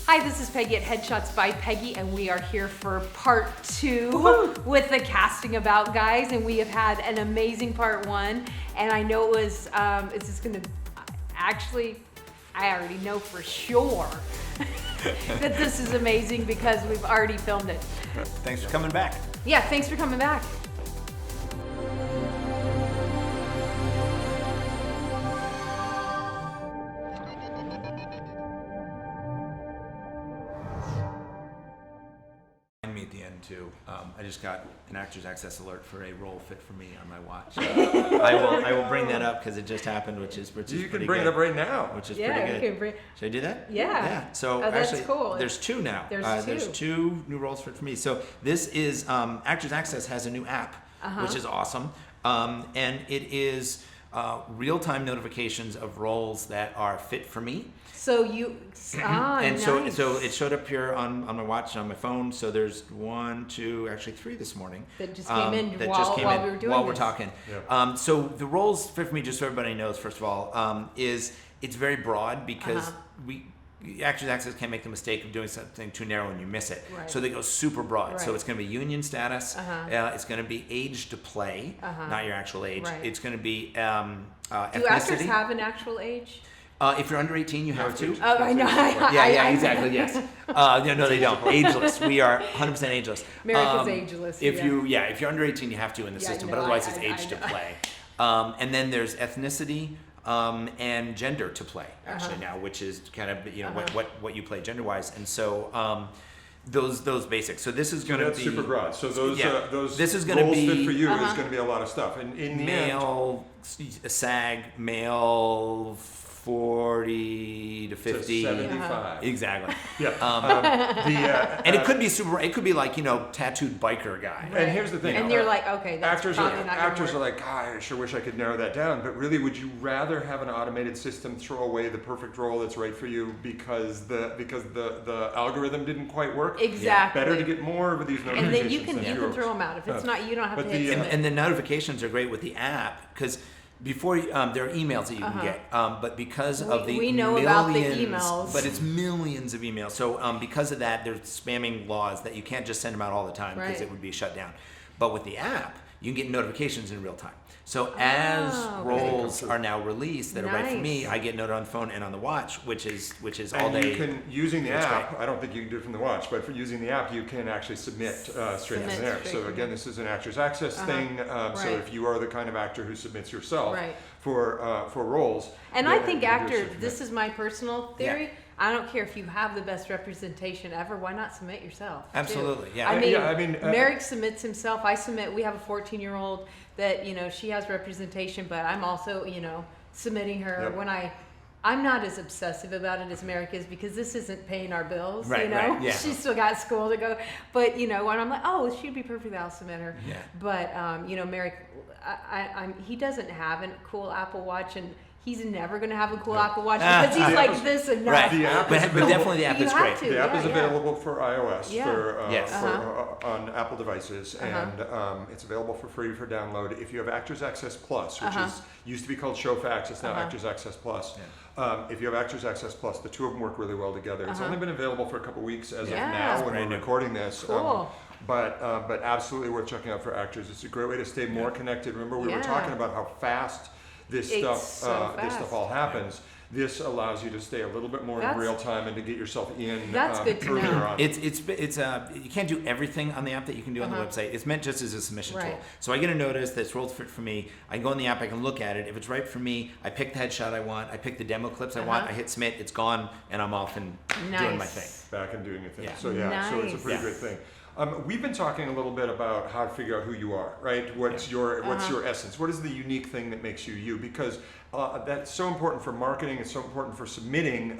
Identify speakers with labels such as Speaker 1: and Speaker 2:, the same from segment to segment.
Speaker 1: Hi, this is Peggy at Headshots by Peggy, and we are here for part 2 with the Casting About guys, and we have had an amazing part 1, and I know it was, it's just gonna, actually, I already know for sure that this is amazing because we've already filmed it.
Speaker 2: Thanks for coming back.
Speaker 1: Yeah, thanks for coming back.
Speaker 2: Me at the end too. I just got an Actors Access alert for a role fit for me on my watch. I will bring that up because it just happened, which is
Speaker 3: you
Speaker 2: pretty
Speaker 3: can bring
Speaker 2: good,
Speaker 3: it up right now,
Speaker 2: which is
Speaker 1: Yeah,
Speaker 2: pretty
Speaker 1: you
Speaker 2: good.
Speaker 1: can bring.
Speaker 2: Should I do that?
Speaker 1: Yeah.
Speaker 2: So
Speaker 1: that's
Speaker 2: actually,
Speaker 1: cool.
Speaker 2: there's 2 now.
Speaker 1: There's 2.
Speaker 2: 2 new roles for me. So this is Actors Access has a new app, which is awesome, and it is real-time notifications of roles that are fit for me.
Speaker 1: So you,
Speaker 2: and
Speaker 1: nice.
Speaker 2: so it showed up here on my watch, on my phone. So there's 1, 2, actually 3 this morning.
Speaker 1: That just came in
Speaker 2: that
Speaker 1: while,
Speaker 2: just came
Speaker 1: while
Speaker 2: in
Speaker 1: we were doing
Speaker 2: while
Speaker 1: this.
Speaker 2: we're talking.
Speaker 3: Yeah.
Speaker 2: So the roles fit for me, just so everybody knows, first of all, is it's very broad because Actors Access can't make the mistake of doing something too narrow and you miss it.
Speaker 1: Right.
Speaker 2: So they go super broad. So
Speaker 1: Right.
Speaker 2: it's going to be union status. It's going to be age to play, not your actual age.
Speaker 1: Right.
Speaker 2: It's going to be
Speaker 1: Do
Speaker 2: ethnicity.
Speaker 1: actors have an actual age?
Speaker 2: If you're under 18, you have to.
Speaker 1: Oh, I know.
Speaker 2: Yeah, exactly. Yes. No, they don't. Ageless. We are 100% ageless.
Speaker 1: America's ageless.
Speaker 2: If you're under 18, you have to in the
Speaker 1: Yeah,
Speaker 2: system,
Speaker 1: I
Speaker 2: but
Speaker 1: know,
Speaker 2: otherwise
Speaker 1: I
Speaker 2: it's age to
Speaker 1: know.
Speaker 2: play. And then there's ethnicity and gender to play actually now, which is kind of what you play gender wise, and so. Those basics. So this is going to be
Speaker 3: super broad. So those
Speaker 2: this is going to
Speaker 3: roles
Speaker 2: be
Speaker 3: fit for you is going to be a lot of stuff. And in the end,
Speaker 2: male, SAG, male 40 to 50.
Speaker 3: 75.
Speaker 2: Exactly.
Speaker 3: Yeah.
Speaker 2: And it could be super. It could be like tattooed biker guy.
Speaker 3: And here's the thing.
Speaker 1: And you're like, okay, that's
Speaker 3: actors
Speaker 1: probably not gonna
Speaker 3: are
Speaker 1: work.
Speaker 3: like, I sure wish I could narrow that down. But really, would you rather have an automated system throw away the perfect role that's right for you because the algorithm didn't quite work?
Speaker 1: Exactly.
Speaker 3: Better to get more of these notifications.
Speaker 1: And then you can
Speaker 3: than
Speaker 1: throw them out. If it's not, you don't have to hit submit.
Speaker 2: And the notifications are great with the app because before there are emails that you can get, but because of the
Speaker 1: we know
Speaker 2: millions,
Speaker 1: about the emails.
Speaker 2: but it's millions of emails. So because of that, there's spamming laws that you can't just send them out all the time because
Speaker 1: Right.
Speaker 2: it would be shut down. But with the app, you can get notifications in real time. So as roles are now released that are right for me,
Speaker 1: Nice.
Speaker 2: I get noted on the phone and on the watch, which is all
Speaker 3: And
Speaker 2: day.
Speaker 3: you can, using the
Speaker 2: That's
Speaker 3: app,
Speaker 2: great.
Speaker 3: I don't think you can do it from the watch, but for using the app, you can actually submit straight
Speaker 1: Submit
Speaker 3: from there.
Speaker 1: straight
Speaker 3: So
Speaker 1: from
Speaker 3: again,
Speaker 1: there.
Speaker 3: this is an Actors Access thing. So
Speaker 1: Right.
Speaker 3: if you are the kind of actor who submits yourself
Speaker 1: Right.
Speaker 3: for roles.
Speaker 1: And
Speaker 3: then
Speaker 1: I think
Speaker 3: you can do a
Speaker 1: actors,
Speaker 3: straight
Speaker 1: this
Speaker 3: commit.
Speaker 1: is my personal theory. I don't care if you have the best representation ever. Why not submit yourself? too?
Speaker 2: Absolutely, yeah.
Speaker 1: I mean,
Speaker 3: Yeah,
Speaker 1: Merrick submits himself. I submit. We have a 14-year-old that she has representation, but I'm also submitting her
Speaker 3: Yep.
Speaker 1: when I'm not as obsessive about it as Merrick is because this isn't paying our bills.
Speaker 2: Right, right, yeah.
Speaker 1: She's still got school to go. But when I'm like, oh, she'd be perfect, I'll submit her.
Speaker 2: Yeah.
Speaker 1: But Merrick, he doesn't have a cool Apple Watch, and he's never going to have a cool Apple Watch because he's like this and
Speaker 2: Right.
Speaker 1: that.
Speaker 3: The app
Speaker 2: but
Speaker 3: is available.
Speaker 2: definitely the app
Speaker 1: You
Speaker 2: is
Speaker 1: have
Speaker 2: great.
Speaker 1: to.
Speaker 3: The app is
Speaker 1: Yeah,
Speaker 3: available for iOS
Speaker 1: Yeah.
Speaker 2: Yes.
Speaker 3: on Apple devices, and it's available for free for download. If you have Actors Access Plus, which used to be called Showfax, it's now Actors Access Plus. If you have Actors Access Plus, the two of them work really well together. It's only been available for a couple weeks as of
Speaker 1: Yeah.
Speaker 3: now when
Speaker 2: Brand
Speaker 3: we're
Speaker 2: new.
Speaker 3: recording this.
Speaker 1: Cool.
Speaker 3: But absolutely worth checking out for actors. It's a great way to stay more connected. Remember, we were
Speaker 1: Yeah.
Speaker 3: talking about how fast this
Speaker 1: It's
Speaker 3: stuff
Speaker 1: so
Speaker 3: this stuff
Speaker 1: fast.
Speaker 3: all happens. This allows you to stay a little bit more in
Speaker 1: That's-
Speaker 3: real time and to get yourself in
Speaker 1: That's good to
Speaker 3: earlier
Speaker 1: know.
Speaker 3: on.
Speaker 2: It's you can't do everything on the app that you can do on the website. It's meant just as a submission tool.
Speaker 1: Right.
Speaker 2: So I get a notice that's rolled fit for me. I can go in the app, I can look at it. If it's right for me, I pick the headshot I want, I pick the demo clips I want, I hit submit, it's gone, and I'm off and doing my thing.
Speaker 3: Back and doing your thing.
Speaker 2: Yeah.
Speaker 3: So so it's a
Speaker 1: Nice.
Speaker 3: pretty
Speaker 2: Yeah.
Speaker 3: great thing. We've been talking a little bit about how to figure out who you are, right? What's your essence? What is the unique thing that makes you you? Because that's so important for marketing. It's so important for submitting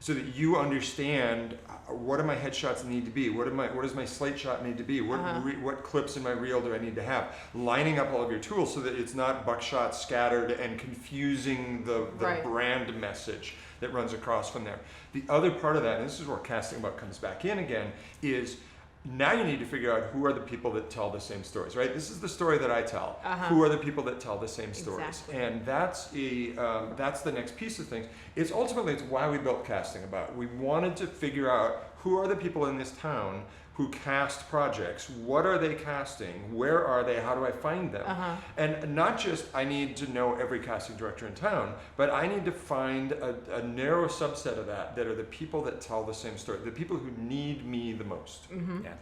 Speaker 3: so that you understand what do my headshots need to be? What does my slate shot need to be? What clips in my reel do I need to have? Lining up all of your tools so that it's not buckshot scattered and confusing the
Speaker 1: Right.
Speaker 3: brand message that runs across from there. The other part of that, and this is where CastingAbout comes back in again, is now you need to figure out who are the people that tell the same stories, right? This is the story that I tell. Who are the people that tell the same stories?
Speaker 1: Exactly.
Speaker 3: And that's the next piece of things. It's why we built CastingAbout. We wanted to figure out who are the people in this town who cast projects. What are they casting? Where are they? How do I find them? And not just I need to know every casting director in town, but I need to find a narrow subset of that are the people that tell the same story, the people who need me the most.
Speaker 2: Yeah.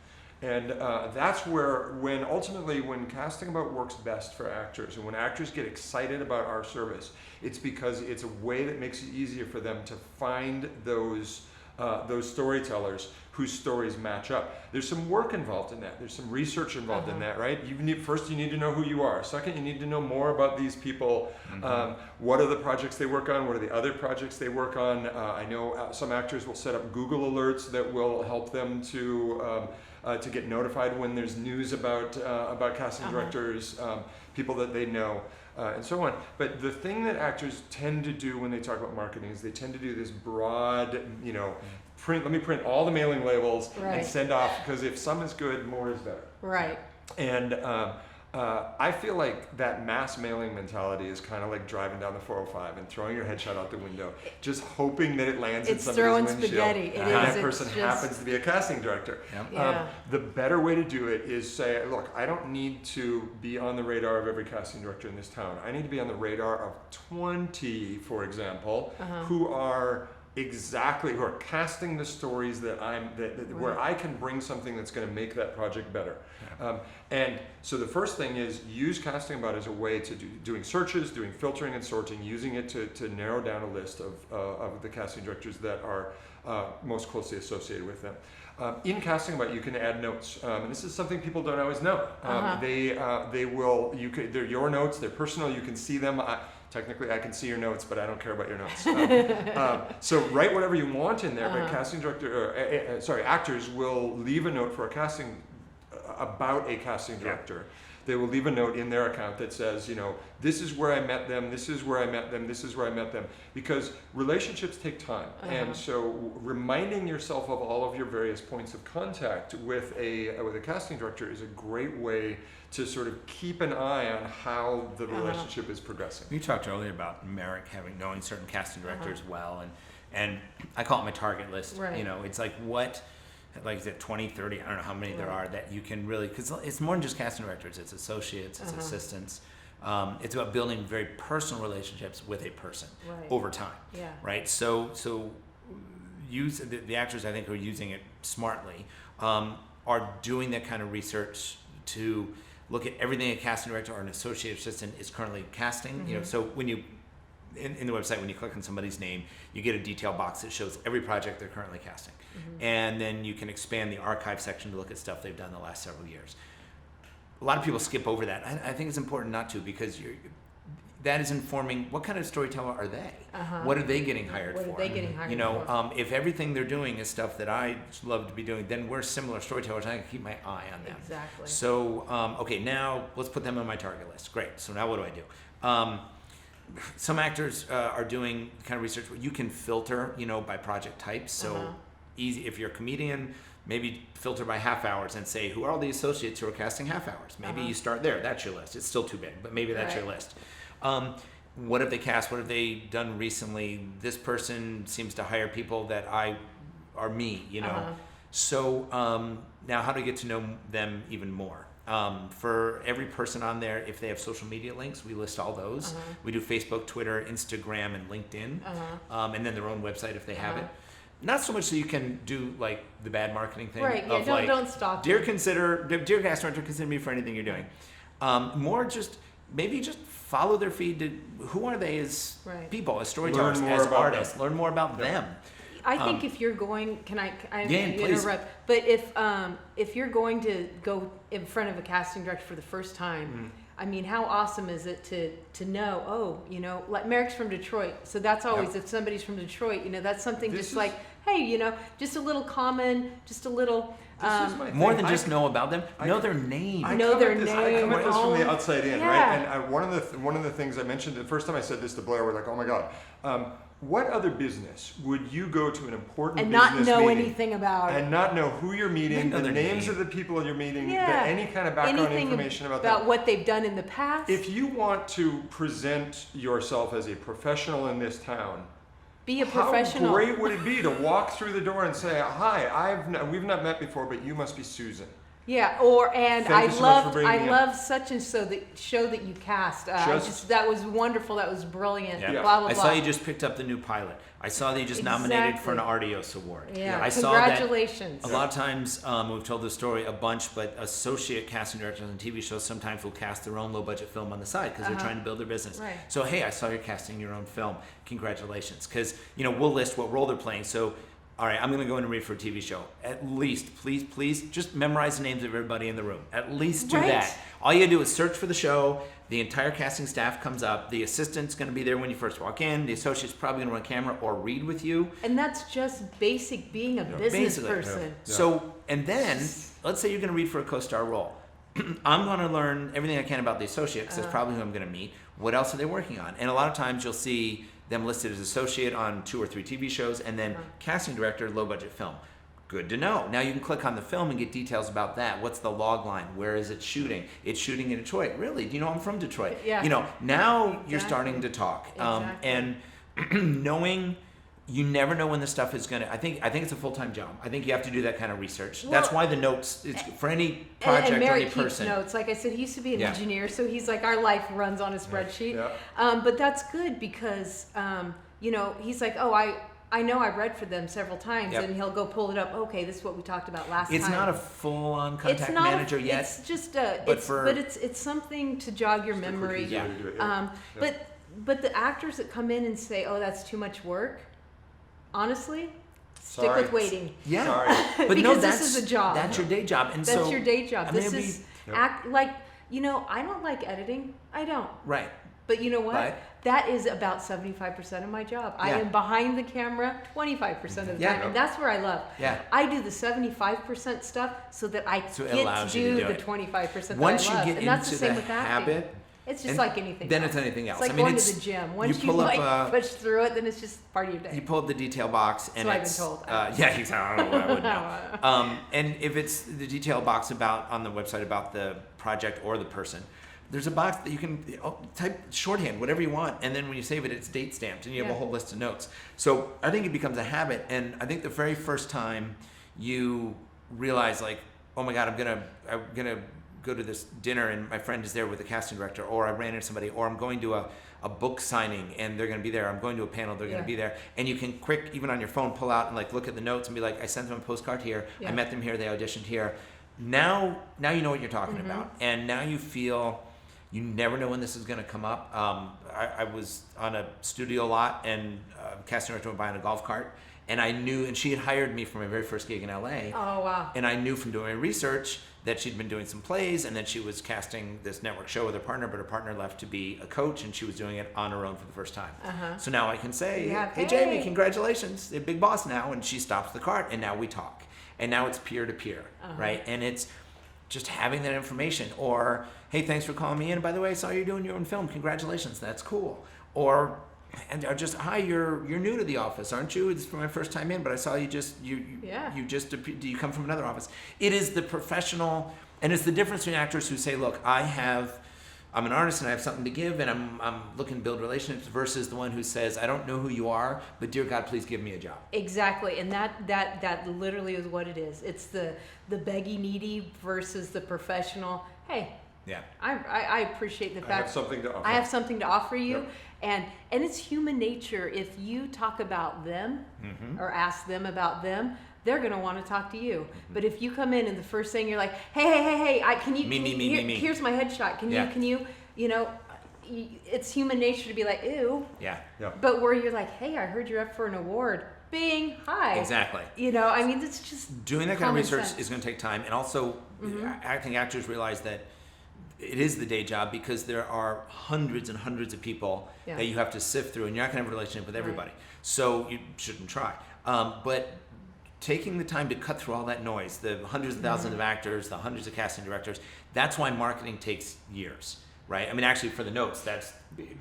Speaker 3: And that's where, when CastingAbout works best for actors, and when actors get excited about our service, it's because it's a way that makes it easier for them to find those storytellers whose stories match up. There's some work involved in that. There's some research involved in that, right? First, you need to know who you are. Second, you need to know more about these people. What are the projects they work on? What are the other projects they work on? I know some actors will set up Google alerts that will help them to get notified when there's news about casting directors, people that they know. And so on. But the thing that actors tend to do when they talk about marketing is they tend to do this broad, let me print all the mailing labels and send off, because if some is good, more is better.
Speaker 1: Right.
Speaker 3: And I feel like that mass mailing mentality is kind of like driving down the 405 and throwing your headshot out the window, just hoping that it lands in somebody's
Speaker 1: throwing
Speaker 3: windshield.
Speaker 1: Spaghetti.
Speaker 3: And that person happens to be a casting director. The better way to do it is say, look, I don't need to be on the radar of every casting director in this town. I need to be on the radar of 20, for example, who are casting the stories that where I can bring something that's going to make that project better. And so the first thing is use CastingAbout as a way to doing searches, doing filtering and sorting, using it to narrow down a list of the casting directors that are most closely associated with them. In CastingAbout, you can add notes, and this is something people don't always know. They're your notes, they're personal, you can see them. Technically, I can see your notes, but I don't care about your notes. So write whatever you want in there, but actors will leave a note for about a casting director. They will leave a note in their account that says, this is where I met them, this is where I met them, this is where I met them, because relationships take time. And so reminding yourself of all of your various points of contact with a casting director is a great way to sort of keep an eye on how the relationship is progressing.
Speaker 2: We talked earlier about Merrick knowing certain casting directors well, and I call it my target list.
Speaker 1: Right.
Speaker 2: It's like what, like is it 20, 30, I don't know how many there are that you can really, because it's more than just casting directors, it's associates, it's assistants. It's about building very personal relationships with a person over time.
Speaker 1: Yeah.
Speaker 2: Right. So use the actors, I think, who are using it smartly, are doing that kind of research to look at everything a casting director or an associate assistant is currently casting. So when you in the website, when you click on somebody's name, you get a detail box that shows every project they're currently casting, and then you can expand the archive section to look at stuff they've done the last several years. A lot of people skip over that. I think it's important not to, because that is informing what kind of storyteller are they? What are they getting hired for?
Speaker 1: What are they getting hired for?
Speaker 2: If everything they're doing is stuff that I love to be doing, then we're similar storytellers. I can keep my eye on them.
Speaker 1: Exactly.
Speaker 2: So, okay, now let's put them on my target list. Great. So now what do I do? Some actors are doing kind of research where you can filter, by project types. So easy. If you're a comedian, maybe filter by half hours and say, who are all the associates who are casting half hours? Maybe you start there. That's your list. It's still too big, but maybe that's your list. What have they cast? What have they done recently? This person seems to hire people that are me, So now how do I get to know them even more? For every person on there, if they have social media links, we list all those. We do Facebook, Twitter, Instagram, and LinkedIn, and then their own website if they have it. Not so much so you can do like the bad marketing thing.
Speaker 1: Right,
Speaker 2: of
Speaker 1: don't stop.
Speaker 2: Dear cast director, consider me for anything you're doing. More just maybe just follow their feed to who are they as people, as storytellers, as artists. Learn more about them.
Speaker 1: I think if you're going, can I
Speaker 2: please.
Speaker 1: interrupt? But if you're going to go in front of a casting director for the first time, I mean, how awesome is it to know? Like Merrick's from Detroit, so that's always if somebody's from Detroit, that's something like, hey, just a little common, just a little.
Speaker 2: More than just know about them, know their name.
Speaker 3: I come at this from the outside in, right? And one of the things I mentioned the first time I said this to Blair, we're like, oh my God. what other business would you go to an important
Speaker 1: And
Speaker 3: business
Speaker 1: not know
Speaker 3: meeting
Speaker 1: anything about
Speaker 3: and not know who you're meeting, the
Speaker 2: their
Speaker 3: names
Speaker 2: name.
Speaker 3: of the people you're meeting,
Speaker 1: Yeah.
Speaker 3: any kind of background
Speaker 1: anything
Speaker 3: information about
Speaker 1: about
Speaker 3: them?
Speaker 1: what they've done in the past?
Speaker 3: If you want to present yourself as a professional in this town,
Speaker 1: Be a professional.
Speaker 3: how great would it be to walk through the door and say, "Hi, we've not met before, but you must be Susan."
Speaker 1: Yeah,
Speaker 3: Thank you so much for bringing me in.
Speaker 1: love such and so the show that you cast. That was wonderful. That was brilliant.
Speaker 2: Yeah.
Speaker 1: Blah blah blah.
Speaker 2: I saw you just picked up the new pilot. I saw that you just nominated for an
Speaker 1: Exactly.
Speaker 2: Artios Award.
Speaker 1: Yeah.
Speaker 2: I saw that
Speaker 1: Congratulations.
Speaker 2: a lot of times, we've told this story a bunch, but associate casting directors on TV shows sometimes will cast their own low-budget film on the side because they're trying to build their business.
Speaker 1: Right.
Speaker 2: So, hey, I saw you're casting your own film. Congratulations. Because, we'll list what role they're playing. So, all right, I'm going to go in and read for a TV show. At least, please, just memorize the names of everybody in the room. At least do
Speaker 1: Right.
Speaker 2: that. All you do is search for the show. The entire casting staff comes up. The assistant's going to be there when you first walk in. The associate's probably going to run camera or read with you.
Speaker 1: And that's just basic being a business
Speaker 2: Basically.
Speaker 1: person.
Speaker 3: Yeah.
Speaker 2: So, and then, let's say you're going to read for a co-star role. I'm going to learn everything I can about the associate because that's probably who I'm going to meet. What else are they working on? And a lot of times you'll see them listed as associate on 2 or 3 TV shows and then casting director, low budget film. Good to know. Now you can click on the film and get details about that. What's the log line? Where is it shooting? It's shooting in Detroit. Really? Do you know I'm from Detroit?
Speaker 1: Yeah.
Speaker 2: Now you're
Speaker 1: Exactly.
Speaker 2: starting to talk.
Speaker 1: Exactly.
Speaker 2: And knowing you never know when this stuff is gonna. I think it's a full-time job. I think you have to do that kind of research. That's
Speaker 1: Well,
Speaker 2: why the notes. It's for any project
Speaker 1: and
Speaker 2: or
Speaker 1: Mary
Speaker 2: any
Speaker 1: keeps
Speaker 2: person.
Speaker 1: notes. Like I said, he used to be an
Speaker 2: Yeah.
Speaker 1: engineer, so he's like, our life runs on a spreadsheet.
Speaker 3: Yeah.
Speaker 1: But that's good because, he's like, oh, I know I read for them several times,
Speaker 2: Yep.
Speaker 1: and he'll go pull it up. Okay, this is what we talked about last
Speaker 2: It's
Speaker 1: time.
Speaker 2: not a full-on contact
Speaker 1: It's not
Speaker 2: manager yet.
Speaker 1: It's just
Speaker 2: but
Speaker 1: it's something to jog your memory.
Speaker 3: Easier to do it, yeah.
Speaker 1: But the actors that come in and say, oh, that's too much work. Honestly, stick
Speaker 3: Sorry.
Speaker 1: with waiting.
Speaker 2: Yeah.
Speaker 3: Sorry.
Speaker 2: But
Speaker 1: Because
Speaker 2: no,
Speaker 1: this is a job.
Speaker 2: That's your day job, and
Speaker 1: That's
Speaker 2: so
Speaker 1: your day job.
Speaker 2: I mean,
Speaker 1: This
Speaker 2: it'd
Speaker 1: is
Speaker 3: Yep.
Speaker 1: act like I don't like editing. I don't.
Speaker 2: right.
Speaker 1: But you know what?
Speaker 2: But-
Speaker 1: that is about 75% of my job. I
Speaker 2: Yeah.
Speaker 1: am behind the camera 25% of the
Speaker 2: Yeah.
Speaker 1: time, and that's where I love.
Speaker 2: Yeah.
Speaker 1: I do the 75% stuff so that I
Speaker 2: So it
Speaker 1: get
Speaker 2: allows
Speaker 1: to
Speaker 2: you to
Speaker 1: do
Speaker 2: do
Speaker 1: the
Speaker 2: it.
Speaker 1: 25%
Speaker 2: Once
Speaker 1: that I
Speaker 2: you
Speaker 1: love.
Speaker 2: get
Speaker 1: And that's
Speaker 2: into
Speaker 1: the same
Speaker 2: the
Speaker 1: with acting.
Speaker 2: habit,
Speaker 1: It's just
Speaker 2: and
Speaker 1: like anything
Speaker 2: then
Speaker 1: else.
Speaker 2: it's anything else.
Speaker 1: It's like
Speaker 2: I mean,
Speaker 1: going
Speaker 2: it's-
Speaker 1: to the gym.
Speaker 2: you
Speaker 1: Once you,
Speaker 2: pull up,
Speaker 1: like push through it, then it's just part of your day.
Speaker 2: you pull up the detail box, and
Speaker 1: So I've been
Speaker 2: it's
Speaker 1: told.
Speaker 2: yeah, exactly. I don't know. I wouldn't know. And if it's the detail box about on the website about the project or the person, there's a box that you can type shorthand, whatever you want, and then when you save it, it's date stamped, and you have a
Speaker 1: Yeah.
Speaker 2: whole list of notes. So I think it becomes a habit, and I think the very first time you realize, like, oh my God, I'm gonna go to this dinner, and my friend is there with the casting director, or I ran into somebody, or I'm going to a book signing, and they're gonna be there. I'm going to a panel, they're
Speaker 1: Yeah.
Speaker 2: gonna be there, and you can quick, even on your phone, pull out and like look at the notes and be like, I sent them a postcard here,
Speaker 1: Yeah.
Speaker 2: I met them here, they auditioned here. Now you know what you're talking about, and now you feel. You never know when this is going to come up. I was on a studio lot, and casting director went by on a golf cart, and I knew, and she had hired me for my very first gig in LA.
Speaker 1: Oh, wow.
Speaker 2: And I knew from doing my research that she'd been doing some plays, and that she was casting this network show with her partner, but her partner left to be a coach, and she was doing it on her own for the first time. So now I can say,
Speaker 1: Yeah,
Speaker 2: hey, Jamie, congratulations, you're a big boss now, and she stops the cart, and now we talk. And now it's peer-to-peer, right? And it's just having that information, or hey, thanks for calling me in. By the way, I saw you're doing your own film. Congratulations, that's cool. Or just hi, you're new to the office, aren't you? It's for my first time in, but I saw you just
Speaker 1: Yeah.
Speaker 2: you just do you come from another office? It is the professional, and it's the difference between actors who say, look, I'm an artist and I have something to give, and I'm looking to build relationships, versus the one who says, I don't know who you are, but dear God, please give me a job.
Speaker 1: Exactly, and that literally is what it is. It's the beggy needy versus the professional. Hey,
Speaker 2: Yeah.
Speaker 1: I appreciate the
Speaker 3: I
Speaker 1: fact
Speaker 3: have something to offer.
Speaker 1: I have something to offer you,
Speaker 3: Yep.
Speaker 1: and it's human nature. If you talk about them or ask them about them, they're gonna want to talk to you. But if you come in and the first thing you're like, hey, can you?
Speaker 2: Me.
Speaker 1: Here's my headshot. Can you? It's human nature to be like, ew.
Speaker 2: Yeah.
Speaker 3: Yeah.
Speaker 1: But where you're like, hey, I heard you're up for an award. Bing, hi.
Speaker 2: Exactly.
Speaker 1: I mean, it's just
Speaker 2: Doing that kind of
Speaker 1: common
Speaker 2: research
Speaker 1: sense.
Speaker 2: is going to take time, and also I think actors realize that it is the day job, because there are hundreds and hundreds of people
Speaker 1: Yeah.
Speaker 2: that you have to sift through, and you're not going to have a relationship with everybody, so you shouldn't try. But taking the time to cut through all that noise, the hundreds of thousands of actors, the hundreds of casting directors, that's why marketing takes years, right? I mean, actually, for the notes, that's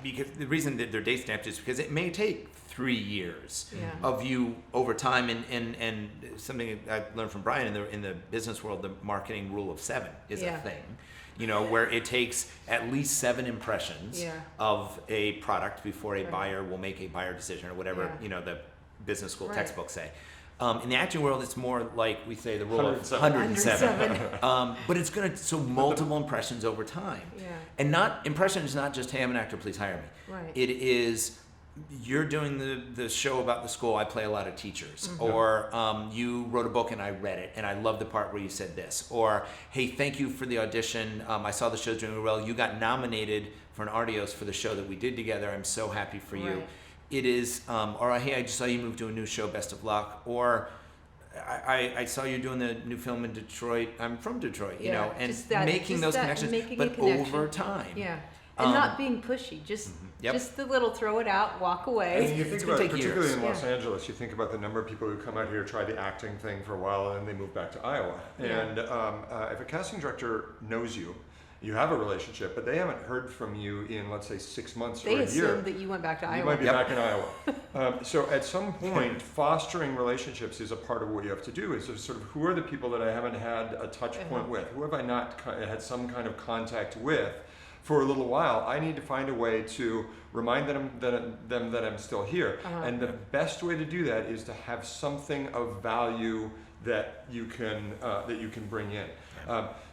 Speaker 2: because the reason that they're date stamped is because it may take 3 years
Speaker 1: Yeah.
Speaker 2: of you over time, and something I learned from Brian in the business world, the marketing rule of 7 is
Speaker 1: Yeah.
Speaker 2: a thing, where it takes at least 7 impressions
Speaker 1: Yeah.
Speaker 2: of a product before a
Speaker 1: Right.
Speaker 2: buyer will make a buyer decision or whatever,
Speaker 1: Yeah.
Speaker 2: the business school
Speaker 1: Right.
Speaker 2: textbooks say. In the acting world, it's more like we say the rule of
Speaker 3: 107.
Speaker 2: 107. But it's so multiple impressions over time.
Speaker 1: Yeah.
Speaker 2: And impression is not just, hey, I'm an actor, please hire me.
Speaker 1: Right.
Speaker 2: It is, you're doing the show about the school, I play a lot of teachers.
Speaker 1: Mm-hmm.
Speaker 2: Or you wrote a book and I read it and I love the part where you said this. Or, hey, thank you for the audition. I saw the show doing really well. You got nominated for an Artios for the show that we did together. I'm so happy for you.
Speaker 1: Right.
Speaker 2: It is, or hey, I just saw you move to a new show, best of luck. Or I saw you doing the new film in Detroit. I'm from Detroit,
Speaker 1: Yeah,
Speaker 2: and
Speaker 1: just that-
Speaker 2: making
Speaker 1: just
Speaker 2: those
Speaker 1: that
Speaker 2: connections,
Speaker 1: making a
Speaker 2: but
Speaker 1: connection.
Speaker 2: over time.
Speaker 1: Yeah. And
Speaker 2: Um,
Speaker 1: not being pushy, just
Speaker 2: Yep.
Speaker 1: just the little throw it out, walk
Speaker 3: And
Speaker 1: away.
Speaker 3: you think
Speaker 2: It's
Speaker 3: about,
Speaker 2: gonna take
Speaker 3: particularly
Speaker 2: years.
Speaker 3: in Los
Speaker 1: Yeah.
Speaker 3: Angeles, you think about the number of people who come out here, try the acting thing for a while, and then they move back to Iowa.
Speaker 1: Yeah.
Speaker 3: And if a casting director knows you, you have a relationship, but they haven't heard from you in, let's say, 6 months
Speaker 1: They
Speaker 3: or a year.
Speaker 1: assumed that you went back to
Speaker 3: You
Speaker 1: Iowa.
Speaker 3: might be
Speaker 2: Yep.
Speaker 3: back in Iowa. So at some point, fostering relationships is a part of what you have to do. Is sort of who are the people that I haven't had a touch point with? Who have I not had some kind of contact with for a little while? I need to find a way to remind them that I'm still here. And the best way to do that is to have something of value that you can bring in.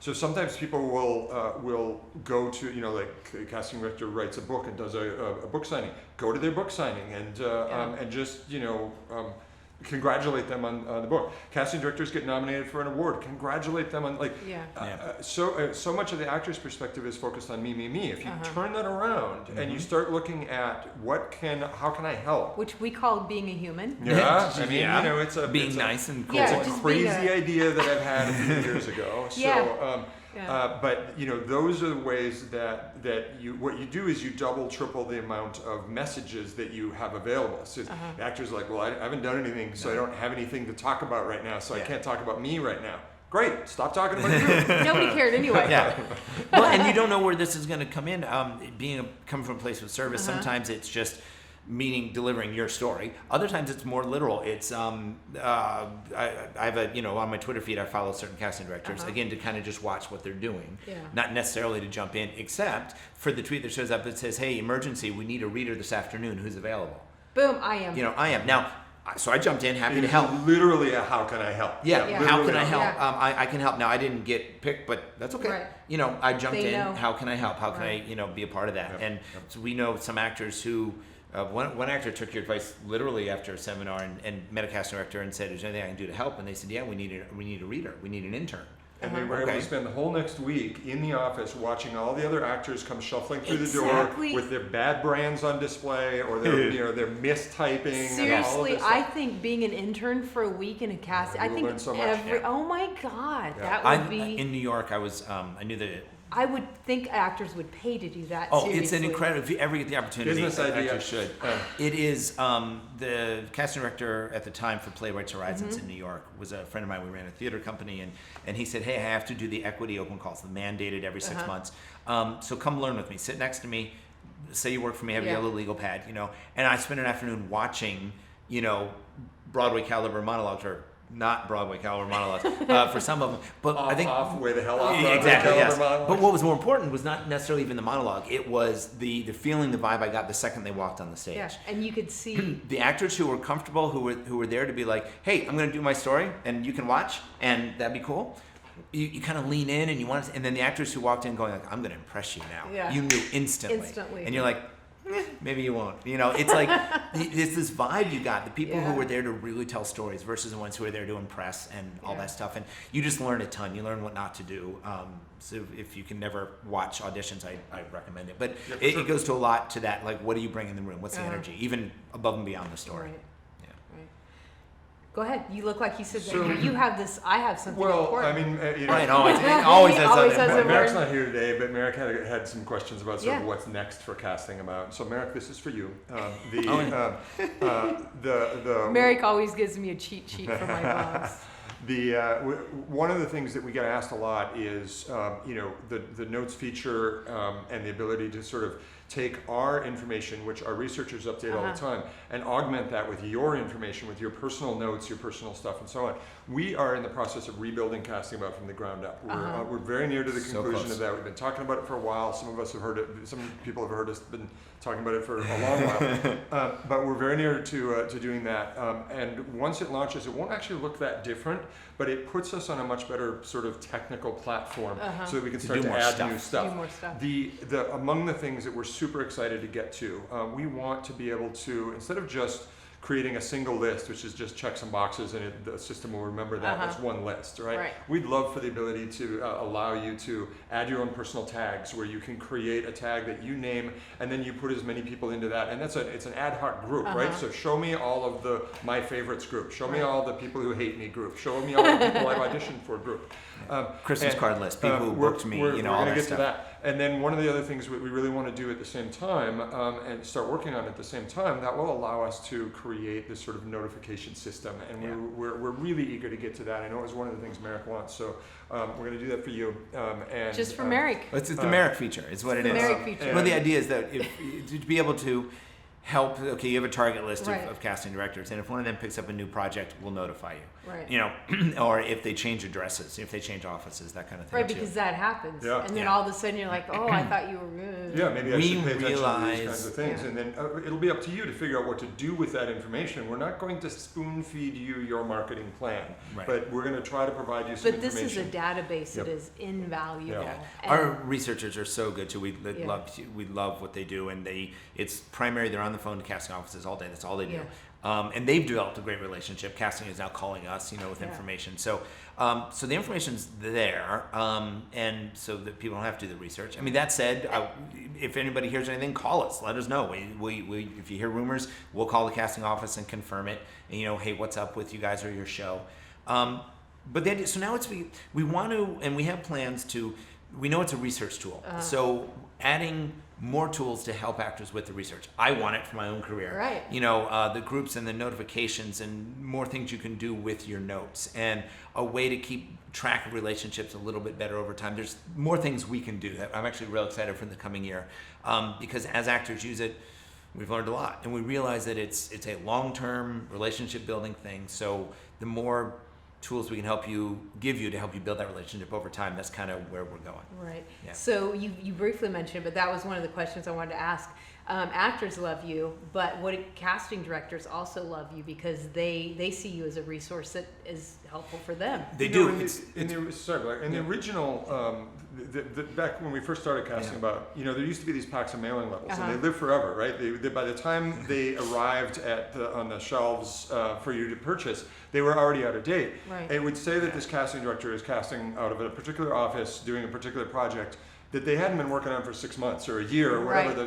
Speaker 3: So sometimes people will go to, like a casting director writes a book and does a book signing. Go to their book signing and just congratulate them on the book. Casting directors get nominated for an award. Congratulate them on so much of the actor's perspective is focused on me. If you turn that around and you start looking at how can I help?
Speaker 1: Which we call being a human.
Speaker 3: Yeah, I mean,
Speaker 2: Yeah.
Speaker 3: it's a
Speaker 2: being
Speaker 3: it's a-
Speaker 2: nice and cool.
Speaker 1: Yeah,
Speaker 3: it's a
Speaker 1: just
Speaker 3: crazy
Speaker 1: being
Speaker 3: idea that I've had a few years ago. So,
Speaker 1: Yeah.
Speaker 3: but those are the ways that what you do is you double, triple the amount of messages that you have available. So the actor's like, well, I haven't done anything, so I don't have anything to talk about right now, so I
Speaker 2: Yeah.
Speaker 3: can't talk about me right now. Great, stop talking about you.
Speaker 1: Nobody cared anyway.
Speaker 2: Yeah. Well, and you don't know where this is going to come in. Coming from a place of service, sometimes it's just delivering your story. Other times it's more literal. It's I have on my Twitter feed I follow certain casting directors again to kind of just watch what they're doing,
Speaker 1: Yeah.
Speaker 2: not necessarily to jump in, except for the tweet that shows up that says, "Hey, emergency! We need a reader this afternoon. Who's available?"
Speaker 1: Boom, I am.
Speaker 2: I am now. So I jumped in, happy to help.
Speaker 3: Literally a how can I help?
Speaker 2: Yeah,
Speaker 1: Yeah.
Speaker 2: how can
Speaker 3: Literally.
Speaker 2: I help?
Speaker 1: Yeah.
Speaker 2: I can help. Now, I didn't get picked, but that's okay.
Speaker 1: Right.
Speaker 2: I jumped
Speaker 1: They
Speaker 2: in.
Speaker 1: know.
Speaker 2: How can I help? How can
Speaker 1: Right.
Speaker 2: I, be a part of that?
Speaker 3: Yep.
Speaker 2: And so we know some actors who, one actor took your advice literally after a seminar and met a casting director and said, "Is there anything I can do to help?" And they said, "Yeah, we need a reader. We need an intern."
Speaker 3: And they were able
Speaker 2: Okay.
Speaker 3: to spend the whole next week in the office watching all the other actors come shuffling through the
Speaker 1: Exactly.
Speaker 3: door with their bad brands on display or their their mistyping and all of
Speaker 1: Seriously,
Speaker 3: this
Speaker 1: I
Speaker 3: stuff.
Speaker 1: think being an intern for a week in a casting, I
Speaker 3: You will
Speaker 1: think
Speaker 3: learn so much.
Speaker 1: oh my God,
Speaker 3: Yeah.
Speaker 1: that would be.
Speaker 2: In New York, I was. I knew that.
Speaker 1: I would think actors would pay to do that.
Speaker 2: Oh,
Speaker 1: seriously.
Speaker 2: it's an incredible. If you ever get the opportunity,
Speaker 3: Business idea.
Speaker 2: actors should. It is the casting director at the time for Playwrights Horizons in New York was a friend of mine. We ran a theater company, and he said, "Hey, I have to do the equity open calls, the mandated every 6 months. So come learn with me. Sit next to me. Say you work for me. Have a
Speaker 1: Yeah.
Speaker 2: yellow legal pad. And I spent an afternoon watching, Broadway caliber monologues or." Not Broadway caliber monologues for some of them, but I think
Speaker 3: way the hell off. Broadway
Speaker 2: exactly.
Speaker 3: caliber
Speaker 2: Yes.
Speaker 3: monologues.
Speaker 2: But what was more important was not necessarily even the monologue. It was the feeling, the vibe I got the second they walked on the stage.
Speaker 1: Yeah, and you could see.
Speaker 2: The actors who were comfortable, who were there to be like, "Hey, I'm going to do my story, and you can watch, and that'd be cool." You kind of lean in, and you want to, and then the actors who walked in going like, "I'm going to impress you now."
Speaker 1: Yeah.
Speaker 2: You knew instantly.
Speaker 1: Instantly.
Speaker 2: And you're like, maybe you won't. It's like it's this vibe you got. The people who
Speaker 1: Yeah.
Speaker 2: were there to really tell stories versus the ones who were there to impress and all
Speaker 1: Yeah.
Speaker 2: that stuff. And you just learn a ton. You learn what not to do. So if you can never watch auditions, I recommend it. But
Speaker 3: Yeah, for
Speaker 2: it
Speaker 3: sure.
Speaker 2: goes to a lot to that. Like, what do you bring in the room? What's the energy? Even above and beyond the story.
Speaker 1: Right.
Speaker 2: Yeah.
Speaker 1: Right. Go ahead. You look like you said
Speaker 3: So-
Speaker 1: that you have this. I have something
Speaker 3: Well,
Speaker 1: important.
Speaker 3: I mean,
Speaker 2: Brian always has
Speaker 1: Always
Speaker 2: something.
Speaker 1: has a
Speaker 3: Merrick's
Speaker 1: word.
Speaker 3: not here today, but Merrick had some questions about sort of
Speaker 1: Yeah.
Speaker 3: what's next for CastingAbout. So Merrick, this is for you.
Speaker 2: Oh,
Speaker 3: The
Speaker 1: Merrick always gives me a cheat sheet for my blogs.
Speaker 3: One of the things that we get asked a lot is the notes feature and the ability to sort of take our information, which our researchers update all the time, and augment that with your information, with your personal notes, your personal stuff, and so on. We are in the process of rebuilding CastingAbout from the ground up. We're very near to the conclusion of that. We've been talking about it for a while. Some of us have heard it. Some people have heard us been talking about it for a long while. But we're very near to doing that. And once it launches, it won't actually look that different, but it puts us on a much better sort of technical platform so that we can start to add new stuff.
Speaker 1: Do more stuff.
Speaker 3: Among the things that we're super excited to get to, we want to be able to, instead of just creating a single list, which is just check some boxes and the system will remember that as one list, right? We'd love for the ability to allow you to add your own personal tags, where you can create a tag that you name and then you put as many people into that, and it's an ad hoc group, right? So show me all of the my favorites group, show me all the people who hate me group, show me all the people I've auditioned for group.
Speaker 2: Christmas card list, people who booked me,
Speaker 3: we're
Speaker 2: all
Speaker 3: gonna
Speaker 2: that
Speaker 3: get
Speaker 2: stuff.
Speaker 3: to that. And then one of the other things we really want to do at the same time, and start working on at the same time, that will allow us to create this sort of notification system. And we're really eager to get to that. I know it was one of the things Merrick wants, so we're going to do that for you. And
Speaker 1: Just for Merrick.
Speaker 2: It's the Merrick feature. It's what it is.
Speaker 1: The Merrick feature.
Speaker 2: Well, the idea is that to be able to help, okay, you have a target list of casting directors, and if one of them picks up a new project, we'll notify you.
Speaker 1: Right.
Speaker 2: You know, or if they change addresses, if they change offices, that kind of thing.
Speaker 1: Right,
Speaker 2: too.
Speaker 1: because that happens.
Speaker 3: Yeah.
Speaker 1: And then all of a sudden you're like, oh, I thought you were good.
Speaker 3: Yeah, maybe I
Speaker 2: We
Speaker 3: should pay attention to
Speaker 2: realize-
Speaker 3: these kinds of things. And then it'll be up to you to figure out what to do with that information. We're not going to spoon feed you your marketing plan, but we're going to try to provide you some
Speaker 1: But this
Speaker 3: information.
Speaker 1: is a database that is invaluable.
Speaker 2: Yeah.
Speaker 1: And
Speaker 2: Our researchers are so good too. We love what they do, and it's primary. They're on the phone to casting offices all day. That's all they do. And they've developed a great relationship. Casting is now calling us, with information. So, so the information's there, and so that people don't have to do the research. I mean, that said, if anybody hears anything, call us. Let us know. We if you hear rumors, we'll call the casting office and confirm it. And hey, what's up with you guys or your show? But then, so now we want to, and we have plans to. We know it's a research tool, so adding more tools to help actors with the research. I want it for my own career.
Speaker 1: Right.
Speaker 2: The groups and the notifications and more things you can do with your notes and a way to keep track of relationships a little bit better over time. There's more things we can do that I'm actually real excited for the coming year, because as actors use it, we've learned a lot, and we realize that it's a long-term relationship building thing. So the more tools we can give you to help you build that relationship over time, that's kind of where we're going.
Speaker 1: Right.
Speaker 2: Yeah.
Speaker 1: So you briefly mentioned, but that was one of the questions I wanted to ask. Actors love you, but casting directors also love you because they see you as a resource that is helpful for them.
Speaker 2: They do.
Speaker 3: In the original, back when we first started CastingAbout, there used to be these packs of mailing levels, and they live forever, right? They by the time they arrived on the shelves for you to purchase, they were already out of date.
Speaker 1: Right.
Speaker 3: It would say that this casting director is casting out of a particular office, doing a particular project that they hadn't been working on for 6 months or a year or whatever.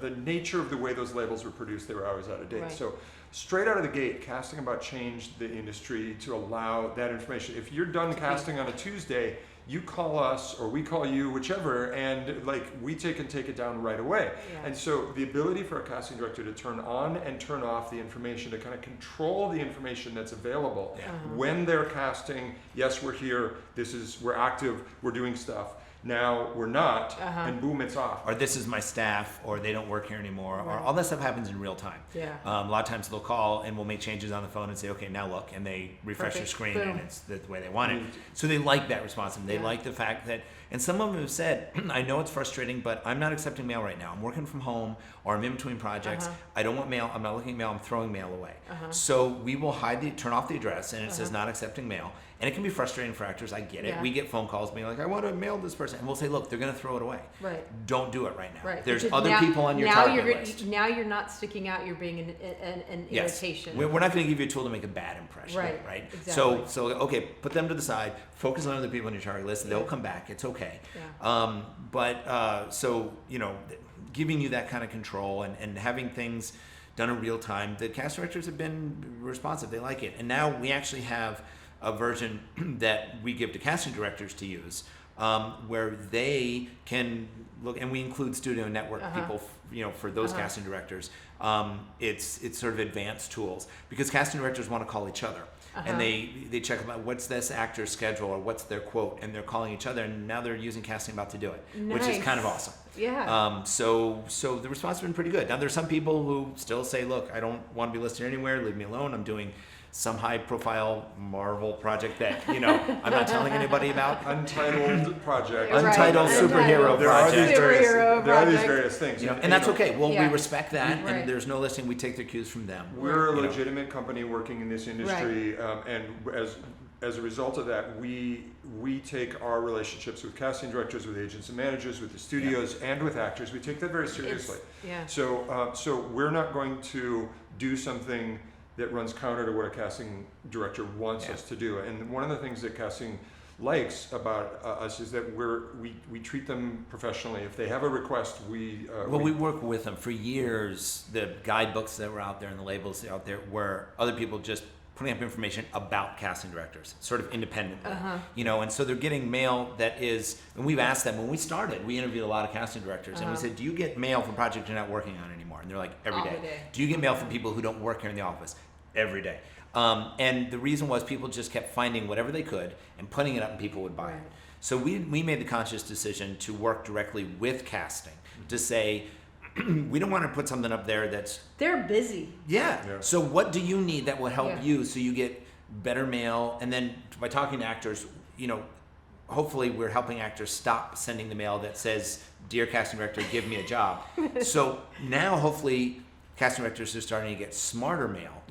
Speaker 3: The nature of the way those labels were produced, they were always out of date.
Speaker 1: Right.
Speaker 3: So straight out of the gate, CastingAbout changed the industry to allow that information. If you're done casting on a Tuesday, you call us or we call you, whichever, and we take it down right away.
Speaker 1: Yeah.
Speaker 3: And so the ability for a casting director to turn on and turn off the information, to kind of control the information that's available when they're casting. Yes, we're here. We're active. We're doing stuff. Now we're not, and boom, it's off.
Speaker 2: Or this is my staff, or they don't work here anymore, or all that stuff happens in real time.
Speaker 1: Yeah.
Speaker 2: A lot of times they'll call and we'll make changes on the phone and say, okay, now look, and they refresh their screen
Speaker 1: Boom.
Speaker 2: and it's the way they want it. So they like that response, and they like the fact that, and some of them have said, I know it's frustrating, but I'm not accepting mail right now. I'm working from home, or I'm in between projects. I don't want mail. I'm not looking at mail. I'm throwing mail away. So we will turn off the address, and it says not accepting mail. And it can be frustrating for actors. I get it.
Speaker 1: Yeah.
Speaker 2: We get phone calls being like, I want to mail this person. And we'll say, look, they're going to throw it away.
Speaker 1: Right.
Speaker 2: Don't do it right now.
Speaker 1: Right.
Speaker 2: There's
Speaker 1: Because
Speaker 2: other
Speaker 1: now-
Speaker 2: people on your
Speaker 1: now
Speaker 2: target
Speaker 1: you're,
Speaker 2: list.
Speaker 1: Now you're not sticking out. You're being an
Speaker 2: Yes.
Speaker 1: irritation.
Speaker 2: We're not going to give you a tool to make a bad impression.
Speaker 1: Right,
Speaker 2: So
Speaker 1: exactly.
Speaker 2: okay, put them to the side. Focus on other people on your target list. They'll come back. It's okay.
Speaker 1: Yeah.
Speaker 2: Giving you that kind of control and having things done in real time, the cast directors have been responsive. They like it. And now we actually have a version that we give to casting directors to use, where they can look, and we include studio network people for those casting directors, it's sort of advanced tools, because casting directors want to call each other. And they check about what's this actor's schedule or what's their quote, and they're calling each other, and now they're using CastingAbout to do it, which is kind of awesome.
Speaker 1: Yeah.
Speaker 2: So the response has been pretty good. Now there's some people who still say, look, I don't want to be listed anywhere, leave me alone. I'm doing some high profile Marvel project that, I'm not telling anybody about.
Speaker 3: Untitled project.
Speaker 2: Untitled superhero
Speaker 3: There are
Speaker 2: project.
Speaker 3: there are these various things.
Speaker 2: And that's okay. Well, we
Speaker 1: Yeah.
Speaker 2: respect that,
Speaker 1: Right.
Speaker 2: and there's no listing. We take their cues from them.
Speaker 3: We're a legitimate company working in this industry,
Speaker 1: Right.
Speaker 3: and as a result of that, we take our relationships with casting directors, with agents and managers, with the studios, and with actors. We take that very seriously. So we're not going to do something that runs counter to what a casting director wants us to do. And one of the things that casting likes about us is that we treat them professionally. If they have a request, we
Speaker 2: work with them for years. The guidebooks that were out there and the labels out there were other people just putting up information about casting directors, sort of independently, and so they're getting mail that is, and we've asked them, when we started, we interviewed a lot of casting directors, and we said, do you get mail from projects you're not working on anymore? And they're like, every day. Do you get mail from people who don't work here in the office? Every day. And the reason was people just kept finding whatever they could and putting it up, and people would buy it. So we made the conscious decision to work directly with casting, to say, we don't want to put something up there that's...
Speaker 1: They're busy.
Speaker 2: Yeah. So what do you need that will help you so you get better mail? And then by talking to actors, hopefully we're helping actors stop sending the mail that says, dear casting director, give me a job. So now hopefully casting directors are starting to get smarter mail.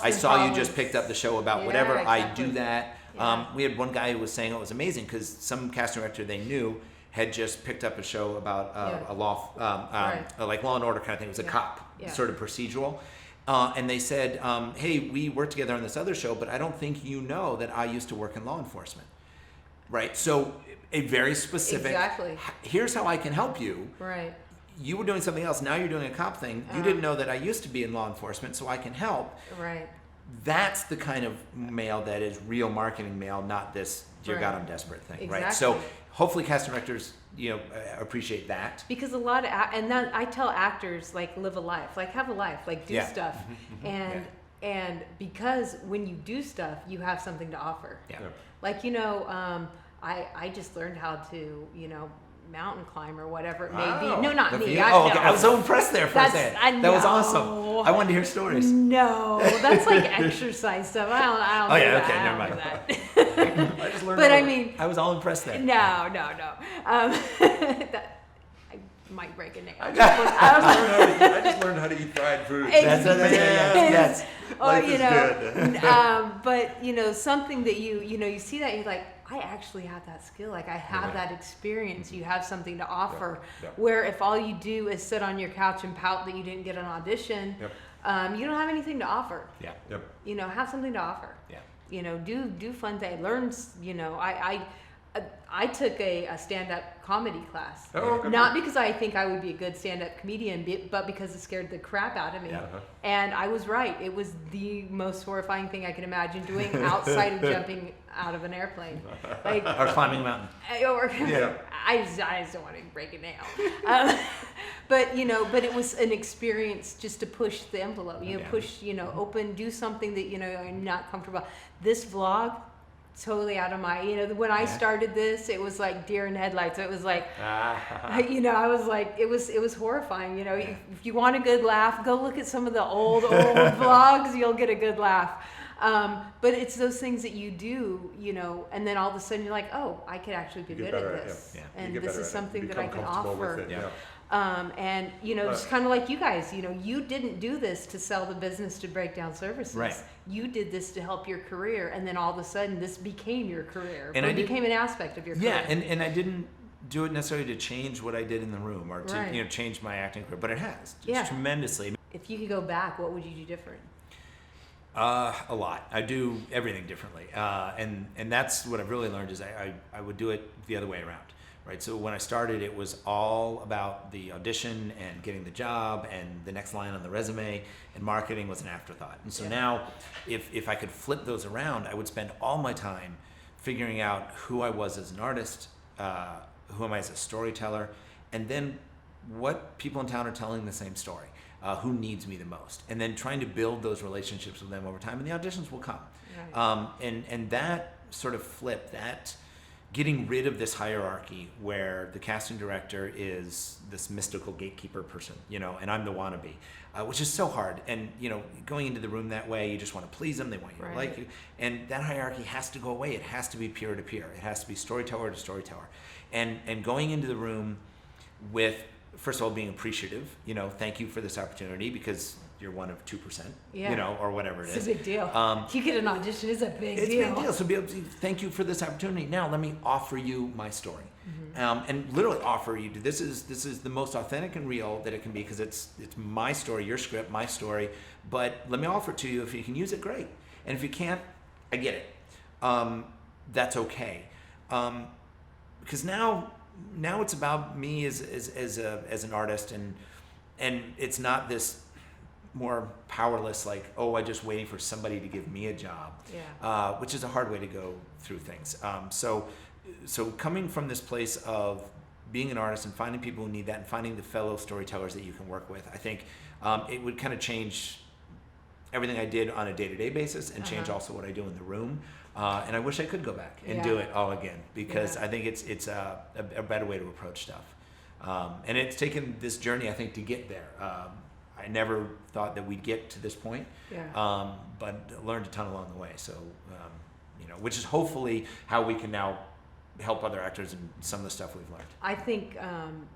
Speaker 2: I saw you just picked up the show about whatever. Exactly. I do that. Yeah. We had one guy who was saying it was amazing because some casting director they knew had just picked up a show about a law, like Law and Order kind of thing. It was a cop, sort of procedural. And they said, hey, we worked together on this other show, but I don't think you know that I used to work in law enforcement. Right? So a very specific, here's how I can help you.
Speaker 1: Right.
Speaker 2: You were doing something else, now you're doing a cop thing. You didn't know that I used to be in law enforcement, so I can help.
Speaker 1: Right.
Speaker 2: That's the kind of mail that is real marketing mail, not this, dear God, I'm desperate thing.
Speaker 1: Exactly.
Speaker 2: Right? So hopefully casting directors, appreciate that.
Speaker 1: Because a lot of, and then I tell actors, live a life, have a life, do stuff. And because when you do stuff, you have something to offer.
Speaker 2: Yeah.
Speaker 1: I just learned how to, mountain climb or whatever it may be. No, not me.
Speaker 2: I was so impressed there for a second. That was awesome. I wanted to hear stories.
Speaker 1: No, that's exercise stuff. I don't.
Speaker 2: Oh yeah, okay, never mind. I just learned.
Speaker 1: But
Speaker 2: I was all impressed there.
Speaker 1: No. That I might break a nail.
Speaker 3: I just learned how to eat fried food.
Speaker 2: Yes.
Speaker 3: Life is good.
Speaker 1: But something that you see that you're like, I actually have that skill. I have that experience. You have something to offer. Where if all you do is sit on your couch and pout that you didn't get an audition, you don't have anything to offer. Have something to offer. Do fun things. Learn. I took a stand-up comedy class. Not because I think I would be a good stand-up comedian, but because it scared the crap out of me. And I was right. It was the most horrifying thing I could imagine doing outside of jumping out of an airplane.
Speaker 2: Or climbing a mountain.
Speaker 1: I just don't want to break a nail. But it was an experience just to push the envelope. Push, open, do something that, you're not comfortable. This vlog, totally out of my, when I started this, it was like deer in headlights. It was like, I was like, it was horrifying. If you want a good laugh, go look at some of the old vlogs. You'll get a good laugh. But it's those things that you do, and then all of a sudden you're like, oh, I could actually be good at this. And this is something that I can offer. And just kind of like you guys, you didn't do this to sell the business to break down services.
Speaker 2: Right.
Speaker 1: You did this to help your career, and then all of a sudden this became your career.
Speaker 2: And
Speaker 1: it became an aspect of your career.
Speaker 2: And I didn't do it necessarily to change what I did in the room or to change my acting career, but it has tremendously.
Speaker 1: If you could go back, what would you do different?
Speaker 2: A lot. I do everything differently, and that's what I've really learned is I would do it the other way around. Right, so when I started, it was all about the audition and getting the job and the next line on the resume, and marketing was an afterthought. And so now, if I could flip those around, I would spend all my time figuring out who I was as an artist, who am I as a storyteller, and then what people in town are telling the same story, who needs me the most, and then trying to build those relationships with them over time, and the auditions will come. Right. And that sort of flip, that getting rid of this hierarchy where the casting director is this mystical gatekeeper person, and I'm the wannabe, which is so hard. And, going into the room that way, you just want to please them. They want you to like you. And that hierarchy has to go away. It has to be peer to peer. It has to be storyteller to storyteller. And going into the room with, first of all, being appreciative, thank you for this opportunity because you're one of 2%, or whatever it is.
Speaker 1: It's a big deal. You get an audition, it's a big deal.
Speaker 2: It's a big deal. So be able to thank you for this opportunity. Now let me offer you my story, and literally offer you. This is the most authentic and real that it can be because it's my story, your script, my story. But let me offer it to you. If you can use it, great. And if you can't, I get it. That's okay. Because now it's about me as an artist, and it's not this more powerless, like, I just waiting for somebody to give me a job, which is a hard way to go through things. So coming from this place of being an artist and finding people who need that and finding the fellow storytellers that you can work with, I think it would kind of change everything I did on a day-to-day basis and change also what I do in the room. And I wish I could go back and do it all again because I think it's a better way to approach stuff. And it's taken this journey, I think, to get there. I never thought that we'd get to this point, but learned a ton along the way. So, which is hopefully how we can now help other actors and some of the stuff we've learned. I
Speaker 1: think,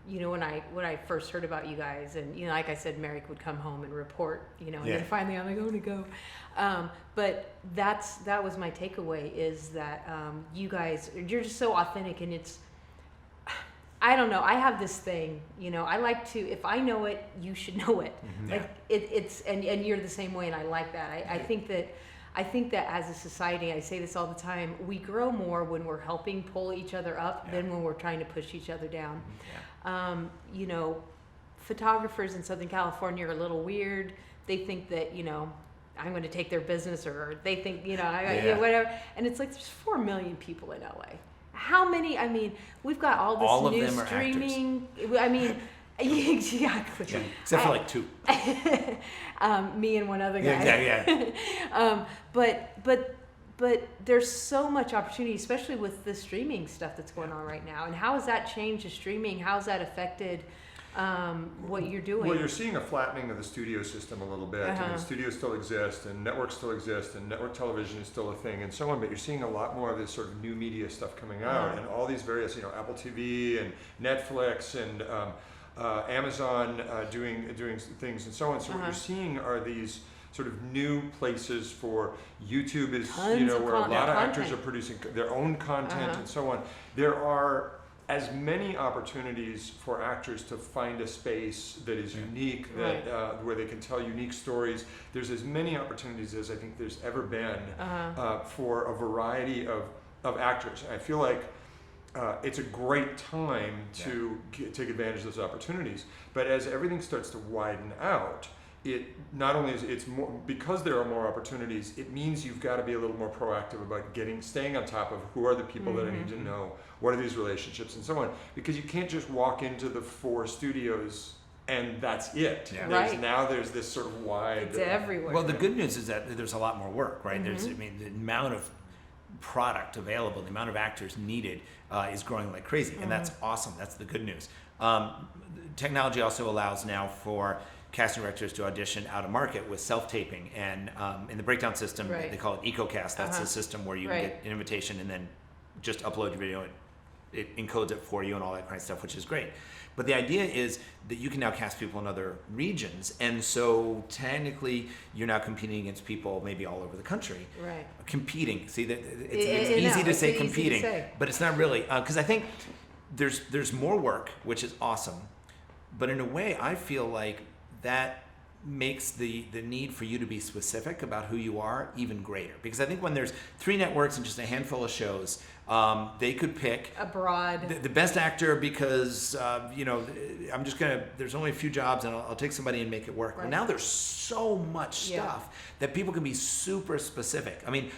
Speaker 1: when I first heard about you guys, and like I said, Merrick would come home and report, and then finally I'm like, I'm gonna go. But that was my takeaway is that you guys, you're just so authentic, and it's. I don't know. I have this thing, I like to, if I know it, you should know it. Like it's, and you're the same way. And I like that. I think that as a society, I say this all the time, we grow more when we're helping pull each other up than when we're trying to push each other down. Photographers in Southern California are a little weird. They think that, I'm going to take their business, or they think, whatever. And it's like, there's 4 million people in LA. How many? I mean, we've got all this new streaming. I mean, exactly.
Speaker 2: Yeah, except for like 2.
Speaker 1: Me and one other guy. But there's so much opportunity, especially with the streaming stuff that's going on right now. And how has that changed the streaming? How's that affected what you're doing?
Speaker 3: Well, you're seeing a flattening of the studio system a little bit. And the studios still exist, and networks still exist, and network television is still a thing, and so on. But you're seeing a lot more of this sort of new media stuff coming out, and all these various, Apple TV and Netflix and Amazon doing things and so on. So what you're seeing are these sort of new places for YouTube is, where a lot of actors are producing their own content and so on. There are as many opportunities for actors to find a space that is unique, that where they can tell unique stories. There's as many opportunities as I think there's ever been for a variety of actors. I feel like it's a great time to take advantage of those opportunities. But as everything starts to widen out, it not only is it's more because there are more opportunities, it means you've got to be a little more proactive about staying on top of who are the people that I need to know, what are these relationships and so on, because you can't just walk into the 4 studios and that's it. There's this sort of wide.
Speaker 1: It's everywhere.
Speaker 2: Well, the good news is that there's a lot more work, right? There's, the amount of product available, the amount of actors needed is growing like crazy, and that's awesome. That's the good news. Technology also allows now for casting directors to audition out of market with self-taping, and in the breakdown system they call it EcoCast. That's a system where you can get an invitation and then just upload your video, and it encodes it for you and all that kind of stuff, which is great. But the idea is that you can now cast people in other regions, and so technically you're now competing against people maybe all over the country. Right. Competing. See, that it's easy to say competing, but it's not really, because I think there's more work, which is awesome, but in a way I feel like that makes the need for you to be specific about who you are even greater. Because I think when there's 3 networks and just a handful of shows, they could pick the best actor because, I'm just going to, there's only a few jobs and I'll take somebody and make it work. Right. Well, now there's so much stuff that people can be super specific. I mean,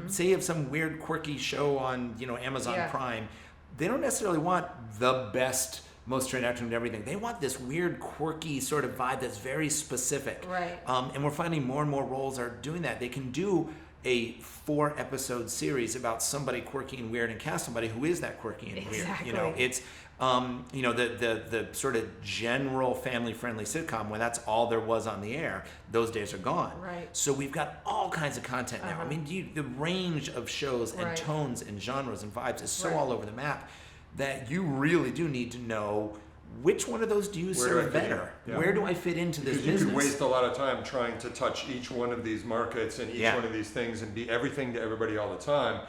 Speaker 2: say you have some weird quirky show on, Amazon Prime, they don't necessarily want the best most straight actors and everything. They want this weird, quirky sort of vibe that's very specific.
Speaker 1: Right.
Speaker 2: And we're finding more and more roles are doing that. They can do a 4-episode series about somebody quirky and weird and cast somebody who is that quirky and weird. You know, it's the sort of general family-friendly sitcom when that's all there was on the air. Those days are gone.
Speaker 1: Right.
Speaker 2: So we've got all kinds of content now. I mean, the range of shows and tones and genres and vibes is so all over the map that you really do need to know which one of those do you serve better? Where do I fit into this business?
Speaker 3: Because you could waste a lot of time trying to touch each one of these markets and each one of these things and be everything to everybody all the time.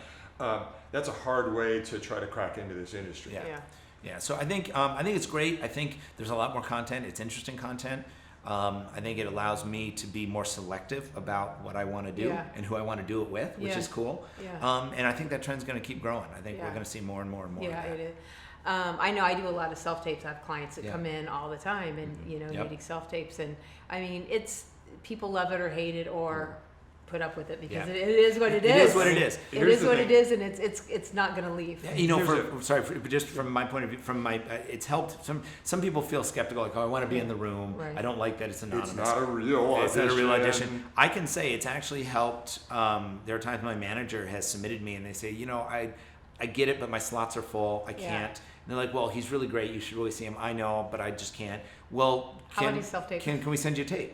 Speaker 3: That's a hard way to try to crack into this industry.
Speaker 2: Yeah. So I think it's great. I think there's a lot more content. It's interesting content. I think it allows me to be more selective about what I want to do and who I want to do it with, which is cool. And I think that trend's going to keep growing. I think we're going to see more and more and more of that.
Speaker 1: It is. I know I do a lot of self-tapes. I have clients that come in all the time and, needing self-tapes. And, I mean, it's people love it or hate it or put up with it because it is what it is.
Speaker 2: It is what it is.
Speaker 1: It is what it is, and it's not going to leave.
Speaker 2: Just from my point of view, it's helped. Some people feel skeptical, like, I want to be in the room.
Speaker 1: Right.
Speaker 2: I don't like that it's anonymous.
Speaker 3: It's not a real audition.
Speaker 2: It's not a real audition. I can say it's actually helped. There are times my manager has submitted me and they say, I get it, but my slots are full. I can't. And they're like, well, he's really great. You should really see him. I know, but I just can't. Well,
Speaker 1: how about self-tape?
Speaker 2: Can we send you a tape?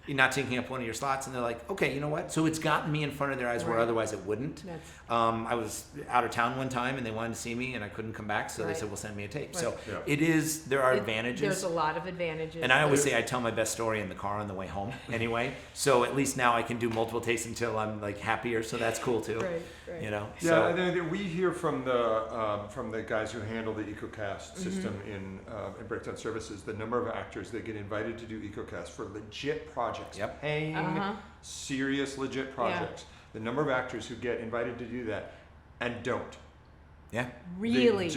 Speaker 2: You're not taking up one of your slots, and they're like, okay, you know what? So it's gotten me in front of their eyes where otherwise it wouldn't. I was out of town one time, and they wanted to see me, and I couldn't come back, so they said, well, send me a tape. So there are advantages.
Speaker 1: There's a lot of advantages.
Speaker 2: And I always say I tell my best story in the car on the way home anyway. So at least now I can do multiple takes until I'm like happier, so that's cool too.
Speaker 1: Right.
Speaker 3: Yeah, and we hear from the guys who handle the EcoCast system in Breakdown Services, the number of actors that get invited to do EcoCast for legit projects, paying, serious, legit projects. The number of actors who get invited to do that and don't.
Speaker 2: Yeah.
Speaker 1: Really?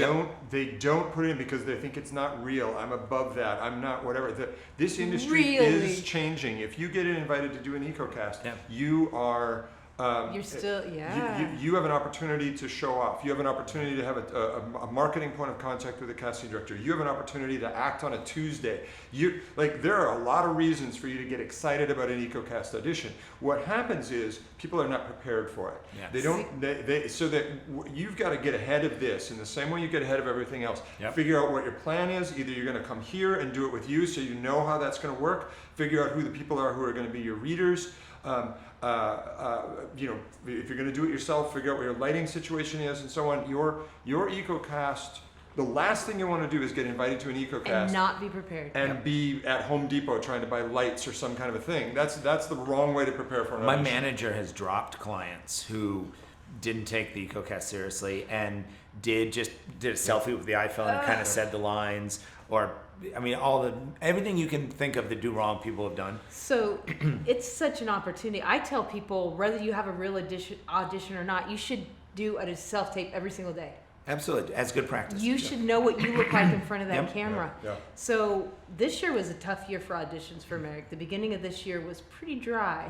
Speaker 3: They don't put it in because they think it's not real. I'm above that. I'm not whatever. This industry is changing. If you get invited to do an EcoCast, you are.
Speaker 1: You're still,
Speaker 3: You have an opportunity to show off. You have an opportunity to have a marketing point of contact with a casting director. You have an opportunity to act on a Tuesday. There are a lot of reasons for you to get excited about an EcoCast audition. What happens is people are not prepared for it.
Speaker 2: Yes.
Speaker 3: They don't. So that you've got to get ahead of this in the same way you get ahead of everything else. Figure out what your plan is. Either you're going to come here and do it with you, so you know how that's going to work. Figure out who the people are who are going to be your readers. If you're going to do it yourself, figure out what your lighting situation is and so on. Your EcoCast, the last thing you want to do is get invited to an EcoCast
Speaker 1: and not be prepared
Speaker 3: and be at Home Depot trying to buy lights or some kind of a thing. That's the wrong way to prepare for an audition.
Speaker 2: My manager has dropped clients who didn't take the EcoCast seriously and did a selfie with the iPhone and kind of said the lines, or everything you can think of that do wrong, people have done.
Speaker 1: So it's such an opportunity. I tell people, whether you have a real audition or not, you should do a self-tape every single day.
Speaker 2: Absolutely, as good practice.
Speaker 1: You should know what you look like in front of that camera. So this year was a tough year for auditions for Merrick. The beginning of this year was pretty dry.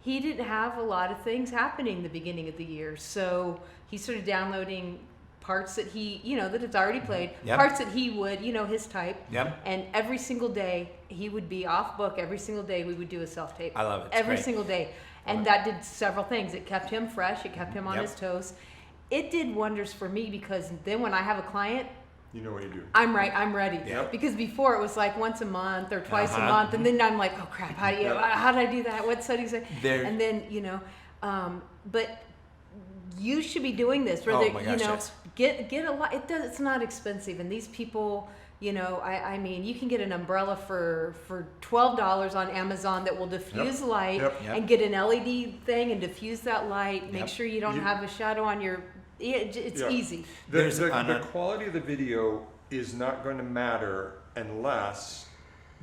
Speaker 1: He didn't have a lot of things happening the beginning of the year, so he started downloading parts that he, that it's already played, parts that he would, his type. And every single day he would be off book. Every single day we would do a self-tape.
Speaker 2: I love it.
Speaker 1: Every single day. And that did several things. It kept him fresh. It kept him on his toes. It did wonders for me because then when I have a client,
Speaker 3: you know what you do.
Speaker 1: I'm ready. Because before it was like once a month or twice a month, and then I'm like, oh crap, how did I do that? What settings? And then but you should be doing this. Whether get a lot. It's not expensive, and these people. I mean, you can get an umbrella for $12 on Amazon that will diffuse light and get an LED thing and diffuse that light. Make sure you don't have a shadow on your. It's easy.
Speaker 3: The quality of the video is not going to matter unless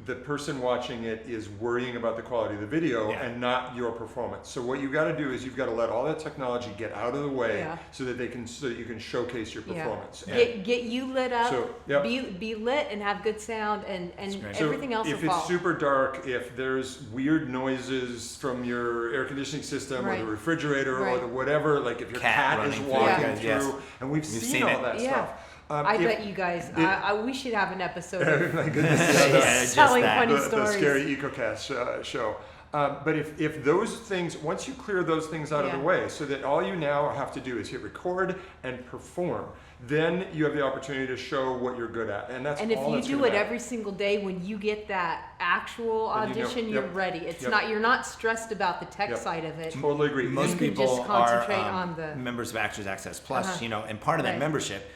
Speaker 3: the person watching it is worrying about the quality of the video and not your performance. So what you've got to do is you've got to let all that technology get out of the way so that you can showcase your performance.
Speaker 1: Get you lit up, be lit and have good sound and everything else will
Speaker 3: follow. If it's super dark, if there's weird noises from your air conditioning system or the refrigerator or the whatever, like if your cat is walking through, and we've seen all that stuff.
Speaker 1: I bet you guys, we should have an episode of
Speaker 3: My goodness,
Speaker 2: just
Speaker 1: telling
Speaker 2: that.
Speaker 1: funny
Speaker 3: the
Speaker 1: stories.
Speaker 3: scary EcoCast show. But if those things, once you clear those things out of the way, so that all you now have to do is hit record and perform, then you have the opportunity to show what you're good at, and that's
Speaker 1: And if
Speaker 3: all
Speaker 1: you
Speaker 3: that's
Speaker 1: do
Speaker 3: gonna
Speaker 1: it
Speaker 3: matter.
Speaker 1: every single day, when you get that actual
Speaker 3: Then you know.
Speaker 1: audition,
Speaker 3: Yep.
Speaker 1: you're ready. It's
Speaker 3: Yep.
Speaker 1: not, you're not stressed about the tech
Speaker 3: Yep.
Speaker 1: side of it.
Speaker 3: Totally agree.
Speaker 2: Most
Speaker 1: You can
Speaker 2: people
Speaker 1: just
Speaker 2: are
Speaker 1: concentrate on the-
Speaker 2: members of Actors Access Plus,
Speaker 1: Uh-huh.
Speaker 2: and part of that
Speaker 1: Right.
Speaker 2: membership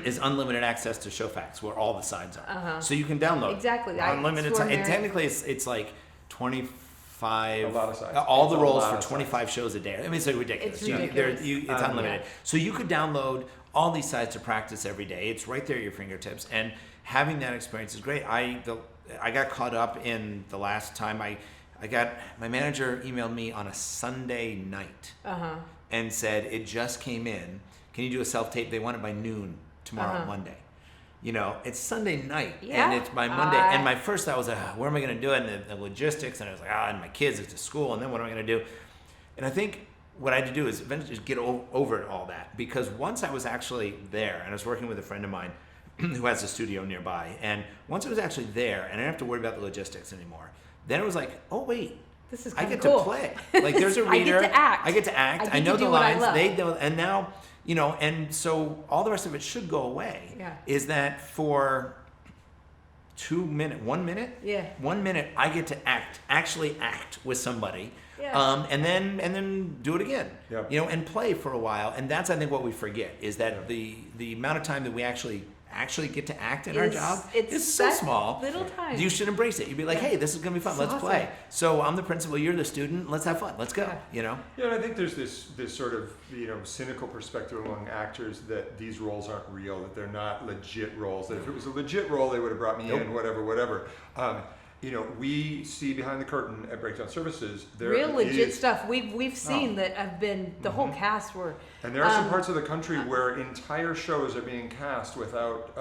Speaker 2: is unlimited access to Showfax, where all the sides are. So you can download
Speaker 1: Exactly.
Speaker 2: unlimited.
Speaker 1: That's where
Speaker 2: And
Speaker 1: Mary-
Speaker 2: technically, it's like 25.
Speaker 3: A lot of sides.
Speaker 2: All
Speaker 3: It's
Speaker 2: the
Speaker 3: a
Speaker 2: roles
Speaker 3: lot
Speaker 2: for
Speaker 3: of
Speaker 2: 25 shows a day. I mean, it's like ridiculous.
Speaker 1: It's ridiculous.
Speaker 2: It's unlimited. So you could download all these sites to practice every day. It's right there at your fingertips, and having that experience is great. I got caught up in the last time I got my manager emailed me on a Sunday night and said it just came in. Can you do a self tape? They want it by noon tomorrow, Monday. You know, it's Sunday night,
Speaker 1: Yeah.
Speaker 2: and it's by Monday. And my first thought was, where am I going to do it? And the logistics, and I was like, and my kids is to school, and then what am I going to do? And I think what I had to do is eventually just get over all that, because once I was actually there, and I was working with a friend of mine who has a studio nearby, and once I was actually there, and I didn't have to worry about the logistics anymore, then it was like, oh wait,
Speaker 1: This is
Speaker 2: I
Speaker 1: kinda
Speaker 2: get
Speaker 1: cool.
Speaker 2: to play. Like there's a
Speaker 1: I get
Speaker 2: reader.
Speaker 1: to act.
Speaker 2: I get to act.
Speaker 1: I get
Speaker 2: I know
Speaker 1: to
Speaker 2: the
Speaker 1: do what I
Speaker 2: lines.
Speaker 1: love.
Speaker 2: They know, and now and so all the rest of it should go away.
Speaker 1: Yeah.
Speaker 2: Is that for 1 minute?
Speaker 1: Yeah.
Speaker 2: 1 minute, I get to actually act with somebody.
Speaker 1: Yeah.
Speaker 2: And then do it again.
Speaker 3: Yep.
Speaker 2: And play for a while. And that's, I think, what we forget is that the amount of time that we actually get to act in our job is so
Speaker 1: that
Speaker 2: small.
Speaker 1: little time.
Speaker 2: You should embrace it. You'd be like, hey, this is gonna be fun.
Speaker 1: It's
Speaker 2: Let's
Speaker 1: awesome.
Speaker 2: play. So I'm the principal. You're the student. Let's have fun. Let's go.
Speaker 1: Yeah.
Speaker 3: Yeah, and I think there's this sort of cynical perspective among actors that these roles aren't real, that they're not legit roles. That if it was a legit role, they would have brought me in, whatever. We see behind the curtain at Breakdown Services there
Speaker 1: Real legit
Speaker 3: is-
Speaker 1: stuff. We've seen that have been the whole cast were.
Speaker 3: And there are some parts of the country where entire shows are being cast without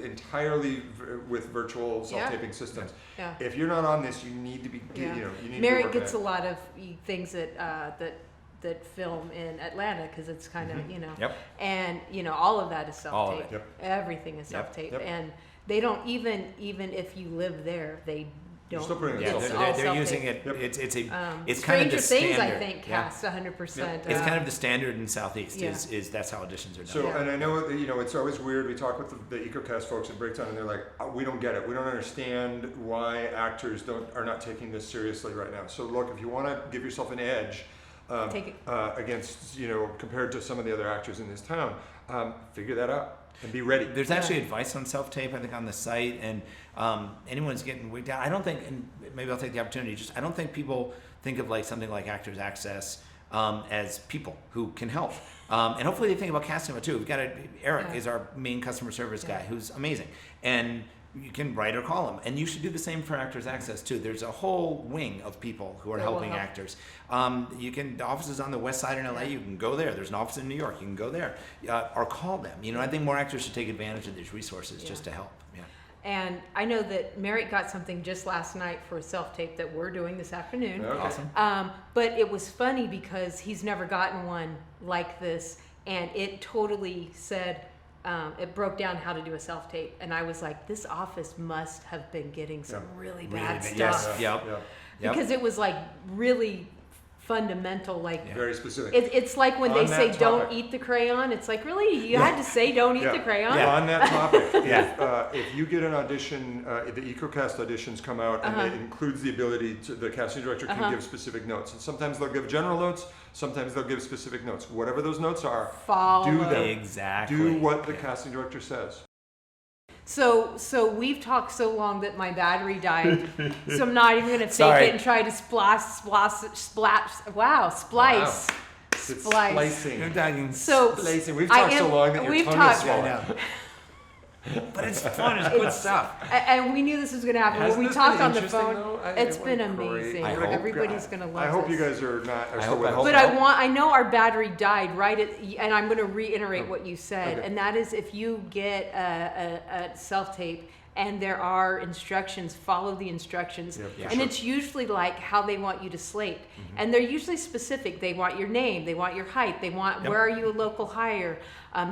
Speaker 3: entirely with virtual self-taping systems.
Speaker 1: Yeah.
Speaker 3: If you're not on this, you need to be.
Speaker 1: Yeah.
Speaker 3: You need to
Speaker 1: Merritt
Speaker 3: be working
Speaker 1: gets
Speaker 3: at
Speaker 1: a lot of things that film in Atlanta because it's kind of
Speaker 2: Yep.
Speaker 1: and all of that is
Speaker 2: All of
Speaker 1: self-tape.
Speaker 3: it. Yep.
Speaker 1: Everything is
Speaker 2: Yep.
Speaker 1: self-tape,
Speaker 3: Yep.
Speaker 1: and they don't even if you live there, they
Speaker 3: You're
Speaker 1: don't.
Speaker 3: still putting it
Speaker 2: Yeah,
Speaker 1: it's
Speaker 3: self-tape.
Speaker 1: all
Speaker 2: they're
Speaker 1: self-tape.
Speaker 2: using it.
Speaker 3: Yep.
Speaker 2: It's it's kind of
Speaker 1: Stranger
Speaker 2: the
Speaker 1: Things,
Speaker 2: standard.
Speaker 1: I think,
Speaker 2: Yeah.
Speaker 1: cast 100%.
Speaker 2: It's kind of the standard in Southeast.
Speaker 1: Yeah.
Speaker 2: Is that's how auditions are done.
Speaker 3: So,
Speaker 1: Yeah.
Speaker 3: and I know it's always weird. We talk with the EcoCast folks at Breakdown, and they're like, we don't get it. We don't understand why actors are not taking this seriously right now. So, look, if you want to give yourself an edge
Speaker 1: Take it.
Speaker 3: against, compared to some of the other actors in this town, figure that out and be ready.
Speaker 2: There's actually advice on self-tape, I think, on the site, and anyone's getting weighed down. I don't think, and maybe I'll take the opportunity, I don't think people think of like something like Actors Access as people who can help. And hopefully they think about CastingAbout too. We've got Eric is our main customer service guy who's amazing. And you can write or call him. And you should do the same for Actors Access too. There's a whole wing of people who are
Speaker 1: That will
Speaker 2: helping
Speaker 1: help.
Speaker 2: actors. The office is on the west side in LA. You can go there. There's an office in New York. You can go there or call them. I think more actors should take advantage of these resources just to help. Yeah.
Speaker 1: And I know that Merritt got something just last night for a self-tape that we're doing this afternoon.
Speaker 3: Okay.
Speaker 2: Awesome.
Speaker 1: But it was funny because he's never gotten one like this, and it totally said, it broke down how to do a self-tape, and I was like, this office must have been getting some really bad stuff.
Speaker 2: Yes.
Speaker 3: Yeah.
Speaker 2: Yep.
Speaker 1: Because it was like really fundamental, like
Speaker 3: Very specific.
Speaker 1: it's like when
Speaker 3: On
Speaker 1: they say
Speaker 3: that
Speaker 1: don't
Speaker 3: topic.
Speaker 1: eat the crayon. It's like, really, you had to say don't eat the crayon?
Speaker 2: Yeah.
Speaker 3: On that topic,
Speaker 2: Yeah.
Speaker 3: if you get an audition, the EcoCast auditions come out, and it includes the ability the casting director can give specific notes. And sometimes they'll give general notes, sometimes they'll give specific notes. Whatever those notes are,
Speaker 1: Follow.
Speaker 3: do them.
Speaker 2: Exactly.
Speaker 3: Do what the casting director says.
Speaker 1: So we've talked so long that my battery died. So I'm not even gonna take
Speaker 2: Sorry.
Speaker 1: it and try to splice.
Speaker 3: It's
Speaker 1: Splice.
Speaker 3: splicing.
Speaker 2: You're talking,
Speaker 1: So
Speaker 3: Splicing. We've
Speaker 1: I
Speaker 3: talked so
Speaker 1: am-
Speaker 3: long that your
Speaker 1: we've
Speaker 3: tongue
Speaker 1: talked-
Speaker 3: is
Speaker 2: I
Speaker 3: swollen.
Speaker 2: know. But it's fun. It's good stuff.
Speaker 1: And we knew this was gonna happen.
Speaker 3: Hasn't
Speaker 1: When we
Speaker 3: this
Speaker 1: talked
Speaker 3: been
Speaker 1: on the
Speaker 3: interesting,
Speaker 1: phone,
Speaker 3: though?
Speaker 1: it's
Speaker 3: It
Speaker 1: been
Speaker 3: went great.
Speaker 1: amazing.
Speaker 2: I hope-
Speaker 1: Everybody's gonna love
Speaker 3: I hope you
Speaker 1: this.
Speaker 3: guys are
Speaker 2: I
Speaker 3: still
Speaker 2: hope-
Speaker 3: with
Speaker 2: I
Speaker 3: us.
Speaker 2: hope-
Speaker 1: But I know our battery died right at, and I'm going to reiterate what you said,
Speaker 3: Okay.
Speaker 1: and that is if you get a self-tape and there are instructions. Follow the instructions,
Speaker 3: Yeah,
Speaker 1: and
Speaker 3: sure.
Speaker 1: it's usually like how they want you to slate, and they're usually specific. They want your name, they want your height, they want where are you a local hire,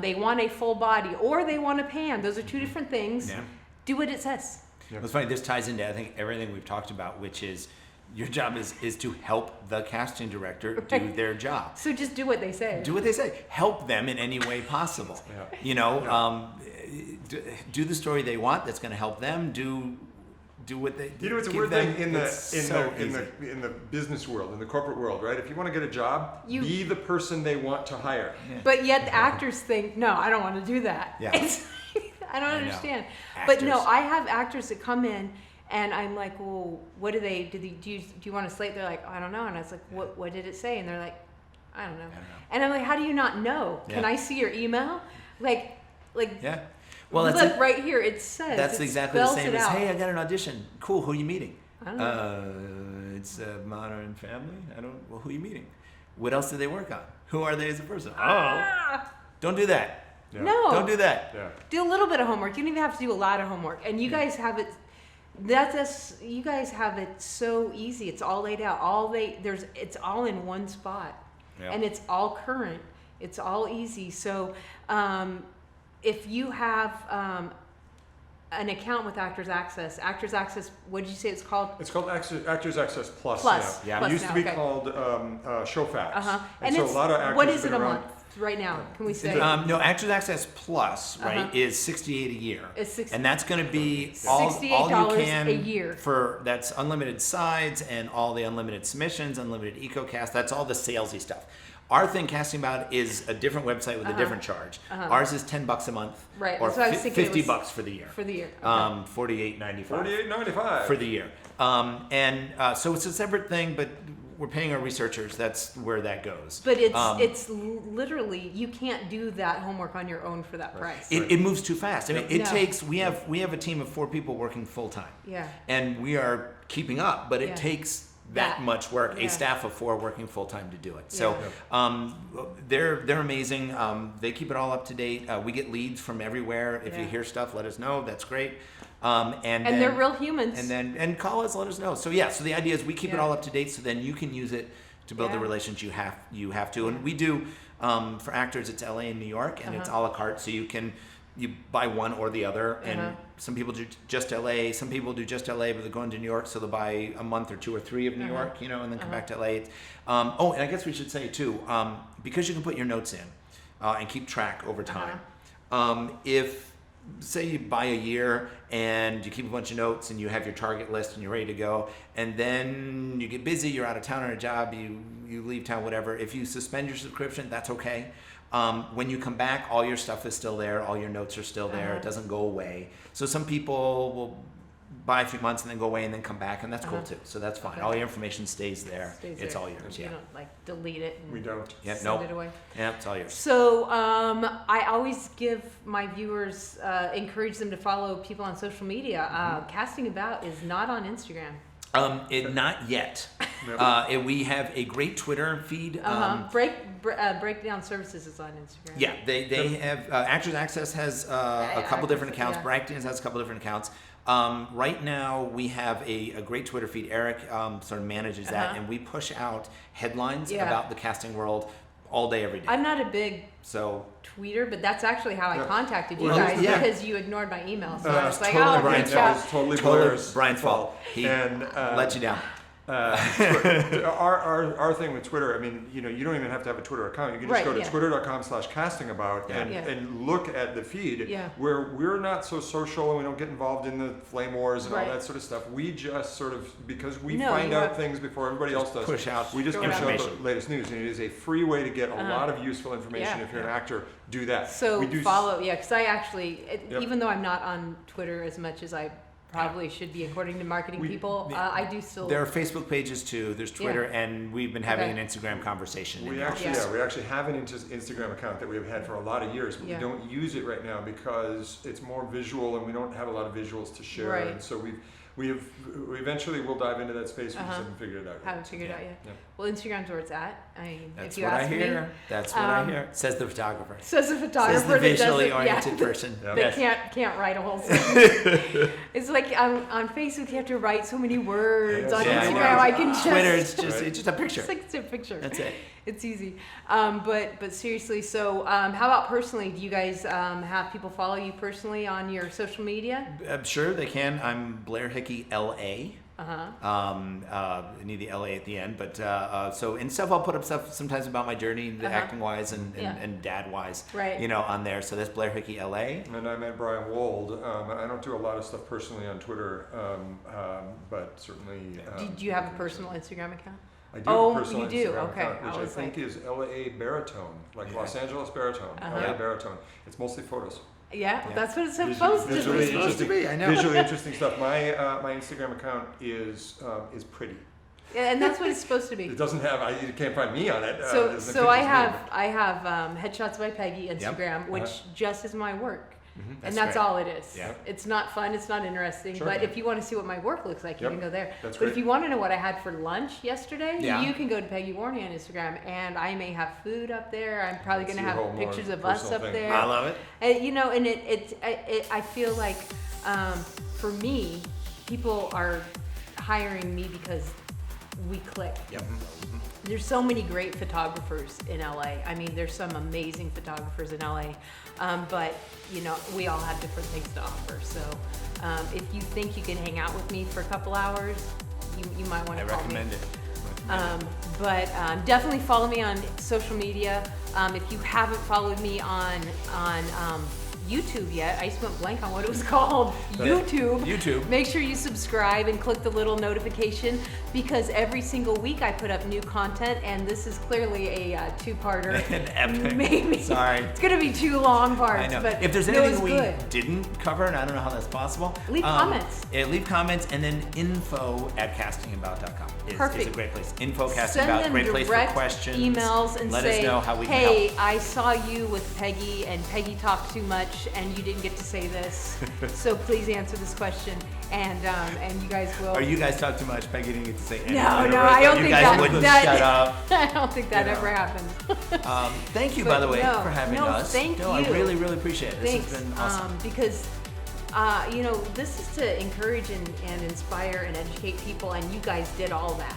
Speaker 1: they want a full body, or they want a pan. Those are two different things.
Speaker 2: Yeah.
Speaker 1: Do what it says.
Speaker 2: It's funny, this ties into, I think, everything we've talked about, which is your job is to help the casting director do their job.
Speaker 1: So just do what they say.
Speaker 2: Do what they say. Help them in any way possible.
Speaker 3: Yeah.
Speaker 2: You know, do the story they want that's going to help them. Do what they.
Speaker 3: You know, it's a
Speaker 2: give
Speaker 3: weird
Speaker 2: them.
Speaker 3: thing in
Speaker 2: It's
Speaker 3: the business world, in the corporate world, right? If you want to get a job, be the person they want to hire.
Speaker 2: Yeah.
Speaker 1: But yet the actors think, no, I don't want to do that.
Speaker 2: Yeah.
Speaker 1: I don't
Speaker 2: I know.
Speaker 1: understand.
Speaker 2: Actors.
Speaker 1: But no, I have actors that come in and I'm like, well, what do you want to slate? They're like, I don't know. And I was like, what did it say? And they're like, I don't know. And I'm like, how do you not know?
Speaker 2: Yeah.
Speaker 1: Can I see your email? Like,
Speaker 2: Yeah. Well,
Speaker 1: look
Speaker 2: that's
Speaker 1: right here. It says.
Speaker 2: That's
Speaker 1: it
Speaker 2: exactly the
Speaker 1: spells
Speaker 2: same
Speaker 1: it
Speaker 2: as,
Speaker 1: out.
Speaker 2: hey, I got an audition. Cool. Who are you meeting?
Speaker 1: I don't know.
Speaker 2: It's Modern Family. Well, who are you meeting? What else do they work on? Who are they as a person? Don't do that.
Speaker 3: Yeah.
Speaker 1: No.
Speaker 2: Don't do that.
Speaker 3: Yeah.
Speaker 1: Do a little bit of homework. You don't even have to do a lot of homework. And you guys have it. You guys have it so easy. It's all laid out. It's all in one spot,
Speaker 2: Yeah.
Speaker 1: and it's all current. It's all easy. So, if you have an account with Actors Access, what did you say it's called?
Speaker 3: It's called Actors Access Plus.
Speaker 1: Plus.
Speaker 3: Yeah.
Speaker 1: Plus
Speaker 3: It used
Speaker 1: now,
Speaker 3: to be
Speaker 1: okay.
Speaker 3: called Showfax.
Speaker 1: And
Speaker 3: so
Speaker 1: it's
Speaker 3: a lot of actors
Speaker 1: what
Speaker 3: have
Speaker 1: is it
Speaker 3: been
Speaker 1: a
Speaker 3: around.
Speaker 1: month right now? Can we say?
Speaker 2: No, Actors Access Plus, right, is $68 a year.
Speaker 1: It's 60
Speaker 2: and that's going to be all you
Speaker 1: $68
Speaker 2: can
Speaker 1: a year.
Speaker 2: that's unlimited sides and all the unlimited submissions, unlimited EcoCast. That's all the salesy stuff. Our thing, CastingAbout, is a different website with a different charge. Ours is $10 a month,
Speaker 1: Right,
Speaker 2: or
Speaker 1: so I was thinking it was
Speaker 2: $50 for the year.
Speaker 1: for the year. Okay.
Speaker 2: $48.95
Speaker 3: $48.95
Speaker 2: for the year. So it's a separate thing, but we're paying our researchers. That's where that goes.
Speaker 1: But it's literally you can't do that homework on your own for that price.
Speaker 2: It moves too fast. I mean, it
Speaker 1: No.
Speaker 2: takes. We have a team of 4 people working full time.
Speaker 1: Yeah.
Speaker 2: And we are keeping up, but it
Speaker 1: Yeah.
Speaker 2: takes that much work.
Speaker 1: Yeah.
Speaker 2: A staff of 4 working full time to do it. So
Speaker 1: Yeah.
Speaker 2: they're amazing. They keep it all up to date. We get leads from everywhere. If you
Speaker 1: Yeah.
Speaker 2: hear stuff, let us know. That's great.
Speaker 1: And
Speaker 2: then,
Speaker 1: they're real humans.
Speaker 2: And call us, let us know. So so the idea is we keep it
Speaker 1: Yeah.
Speaker 2: all up to date, so then you can use it to build the
Speaker 1: Yeah.
Speaker 2: relations you have to. And we do for actors, it's LA and New York, and it's a la carte, so you buy one or the other. And some people do just LA, some people do just LA, but they're going to New York, so they'll buy a month or 2 or 3 of New York, and then come back to LA. And I guess we should say too, because you can put your notes in and keep track over time. If say you buy a year and you keep a bunch of notes and you have your target list and you're ready to go, and then you get busy, you're out of town on a job, you leave town, whatever. If you suspend your subscription, that's okay. When you come back, all your stuff is still there, all your notes are still there, it doesn't go away. So some people will buy a few months and then go away and then come back, and that's cool too. So that's fine.
Speaker 1: Okay.
Speaker 2: All your information stays there.
Speaker 1: Stays
Speaker 2: It's
Speaker 1: there.
Speaker 2: all yours.
Speaker 1: You
Speaker 2: Yeah.
Speaker 1: don't like delete it and
Speaker 3: We don't.
Speaker 2: Yeah.
Speaker 1: send
Speaker 2: Nope.
Speaker 1: it away.
Speaker 2: Yeah. It's all yours.
Speaker 1: So I always give my viewers, encourage them to follow people on social media. CastingAbout is not on Instagram.
Speaker 2: Not yet. We have a great Twitter feed.
Speaker 1: Breakdown Services is on Instagram.
Speaker 2: Yeah, they have Actors Access has a couple different accounts.
Speaker 1: Yeah.
Speaker 2: Brighton has a couple different accounts. Right now we have a great Twitter feed. Eric sort of manages that, and we push out headlines about the casting world all day, every day.
Speaker 1: I'm not a big
Speaker 2: So
Speaker 1: tweeter, but that's actually how I contacted you
Speaker 2: Well,
Speaker 1: guys
Speaker 2: yeah.
Speaker 1: because you ignored my email. So I was like,
Speaker 2: totally
Speaker 1: oh,
Speaker 2: Brian's
Speaker 1: reach
Speaker 2: fault.
Speaker 1: out.
Speaker 3: That was totally
Speaker 2: totally
Speaker 3: Blair's
Speaker 2: Brian's fault. He
Speaker 3: And
Speaker 2: let you down.
Speaker 3: our thing with Twitter, I mean, you don't even have to have a Twitter account. You can just
Speaker 1: Right,
Speaker 3: go to
Speaker 1: yeah.
Speaker 3: twitter.com/castingabout
Speaker 1: Yeah.
Speaker 3: and look at the feed
Speaker 1: Yeah.
Speaker 3: where we're not so social and we don't get involved in the flame wars and
Speaker 1: Right.
Speaker 3: all that sort of stuff. We just sort of, because we
Speaker 1: No,
Speaker 3: find
Speaker 1: you
Speaker 3: out
Speaker 1: have-
Speaker 3: things before everybody else does.
Speaker 2: push out
Speaker 3: We just
Speaker 1: Throw it
Speaker 3: push
Speaker 1: out.
Speaker 3: out the latest news, and it is a free way to get a lot of useful information.
Speaker 1: Yeah.
Speaker 3: If you're an actor, do that.
Speaker 1: So
Speaker 3: we do
Speaker 1: follow, because I actually,
Speaker 3: Yep.
Speaker 1: even though I'm not on Twitter as much as I probably should be according to marketing people, I do still.
Speaker 2: There are Facebook pages too. There's Twitter, and we've been having an Instagram conversation.
Speaker 3: We
Speaker 2: in
Speaker 3: actually,
Speaker 1: Yeah.
Speaker 3: we actually have an Instagram account that we have had for a lot of years, but
Speaker 1: Yeah.
Speaker 3: we don't use it right now because it's more visual and we don't have a lot of visuals to share.
Speaker 1: Right.
Speaker 3: And so we eventually will dive into that space. We just haven't figured it out yet.
Speaker 1: Haven't figured it out yet.
Speaker 3: Yeah.
Speaker 1: Well, Instagram's where it's at. I mean,
Speaker 2: That's
Speaker 1: if you
Speaker 2: what I
Speaker 1: ask
Speaker 2: hear.
Speaker 1: me.
Speaker 2: That's what I hear. Says the photographer.
Speaker 1: Says the photographer
Speaker 2: Says the visually
Speaker 1: that doesn't,
Speaker 2: oriented person.
Speaker 3: Yeah.
Speaker 1: that can't write a whole sentence. It's like on Facebook you have to write so many words.
Speaker 3: Yeah.
Speaker 1: On
Speaker 2: Yeah.
Speaker 1: Instagram I can just
Speaker 2: Twitter, it's just
Speaker 3: Right.
Speaker 2: it's just a picture.
Speaker 1: It's like it's a picture.
Speaker 2: That's it.
Speaker 1: It's easy. But seriously, so how about personally? Do you guys have people follow you personally on your social media?
Speaker 2: I'm sure they can. I'm Blair Hickey, LA. I need the LA at the end, but so in stuff I'll put up stuff sometimes about my journey, the acting wise and dad wise,
Speaker 1: Right.
Speaker 2: You know, on there. So that's Blair Hickey, LA.
Speaker 3: And I'm at Brian Wold. I don't do a lot of stuff personally on Twitter, but certainly.
Speaker 1: Do you have a personal Instagram account?
Speaker 3: I do
Speaker 1: Oh,
Speaker 3: have a personal
Speaker 1: you do?
Speaker 3: Instagram
Speaker 1: Okay.
Speaker 3: account, which
Speaker 1: I
Speaker 3: I
Speaker 1: was
Speaker 3: think
Speaker 1: like-
Speaker 3: is LA Baritone, like
Speaker 2: Yeah.
Speaker 3: Los Angeles Baritone, LA Baritone. It's mostly photos.
Speaker 1: Yeah,
Speaker 2: Yeah.
Speaker 1: that's what it's
Speaker 3: Visually-
Speaker 1: supposed to be.
Speaker 3: visually
Speaker 2: supposed to be, I know.
Speaker 3: Visually interesting stuff. My Instagram account is pretty.
Speaker 1: Yeah, and that's what it's supposed to be.
Speaker 3: It doesn't have. You can't find me on it.
Speaker 1: So,
Speaker 3: There's no
Speaker 1: so I
Speaker 3: pictures of
Speaker 1: have
Speaker 3: me.
Speaker 1: Headshots by Peggy Instagram, which just is my work, and that's
Speaker 2: great.
Speaker 1: all it is.
Speaker 2: Yeah.
Speaker 1: It's not fun, it's not interesting,
Speaker 3: Sure.
Speaker 1: but if you want to see what my work looks like, you
Speaker 3: Yep.
Speaker 1: can go there.
Speaker 3: That's
Speaker 1: But if
Speaker 3: great.
Speaker 1: you want to know what I had for lunch yesterday,
Speaker 2: Yeah.
Speaker 1: you can go to Peggy Warney on Instagram, and I may have food up there. I'm probably
Speaker 3: That's
Speaker 1: going to
Speaker 3: your whole
Speaker 1: have
Speaker 3: more
Speaker 1: pictures of us
Speaker 3: personal
Speaker 1: up
Speaker 3: thing.
Speaker 1: there.
Speaker 2: I love it.
Speaker 1: And, you know, and I feel like for me, people are hiring me because we click.
Speaker 2: Yep.
Speaker 1: There's so many great photographers in LA. I mean, there's some amazing photographers in LA, but you know, we all have different things to offer. So, if you think you can hang out with me for a couple hours, you might want
Speaker 2: I
Speaker 1: to call
Speaker 2: recommend
Speaker 1: me.
Speaker 2: it.
Speaker 1: But definitely follow me on social media. If you haven't followed me on YouTube yet, I just went blank on what it was called. YouTube. Make sure you subscribe and click the little notification, because every single week I put up new content, and this is clearly a two-parter.
Speaker 2: An epic.
Speaker 1: Maybe.
Speaker 2: Sorry.
Speaker 1: It's gonna be 2 long parts.
Speaker 2: I know.
Speaker 1: But
Speaker 2: If there's
Speaker 1: no,
Speaker 2: anything
Speaker 1: it's
Speaker 2: we
Speaker 1: good.
Speaker 2: didn't cover, and I don't know how that's possible,
Speaker 1: Leave comments.
Speaker 2: Yeah, leave comments, and then info@castingabout.com is a
Speaker 1: Perfect.
Speaker 2: great place. Info
Speaker 1: Send
Speaker 2: castingabout,
Speaker 1: them
Speaker 2: great place for
Speaker 1: direct
Speaker 2: questions.
Speaker 1: emails and
Speaker 2: Let
Speaker 1: say,
Speaker 2: us know how we
Speaker 1: hey,
Speaker 2: can help.
Speaker 1: I saw you with Peggy, and Peggy talked too much, and you didn't get to say this. So please answer this question, and you guys will.
Speaker 2: Or you guys talk too much. Peggy didn't get to say anything.
Speaker 1: No, I don't
Speaker 2: you
Speaker 1: think
Speaker 2: guys
Speaker 1: that.
Speaker 2: wouldn't
Speaker 1: that
Speaker 2: shut up.
Speaker 1: I don't think that
Speaker 2: You know.
Speaker 1: ever happened.
Speaker 2: Thank you,
Speaker 1: But
Speaker 2: by the way,
Speaker 1: no,
Speaker 2: for having
Speaker 1: no,
Speaker 2: us.
Speaker 1: thank
Speaker 2: I
Speaker 1: you.
Speaker 2: really, really appreciate it. This
Speaker 1: Thanks,
Speaker 2: has been awesome.
Speaker 1: because you know, this is to encourage and inspire and educate people, and you guys did all that.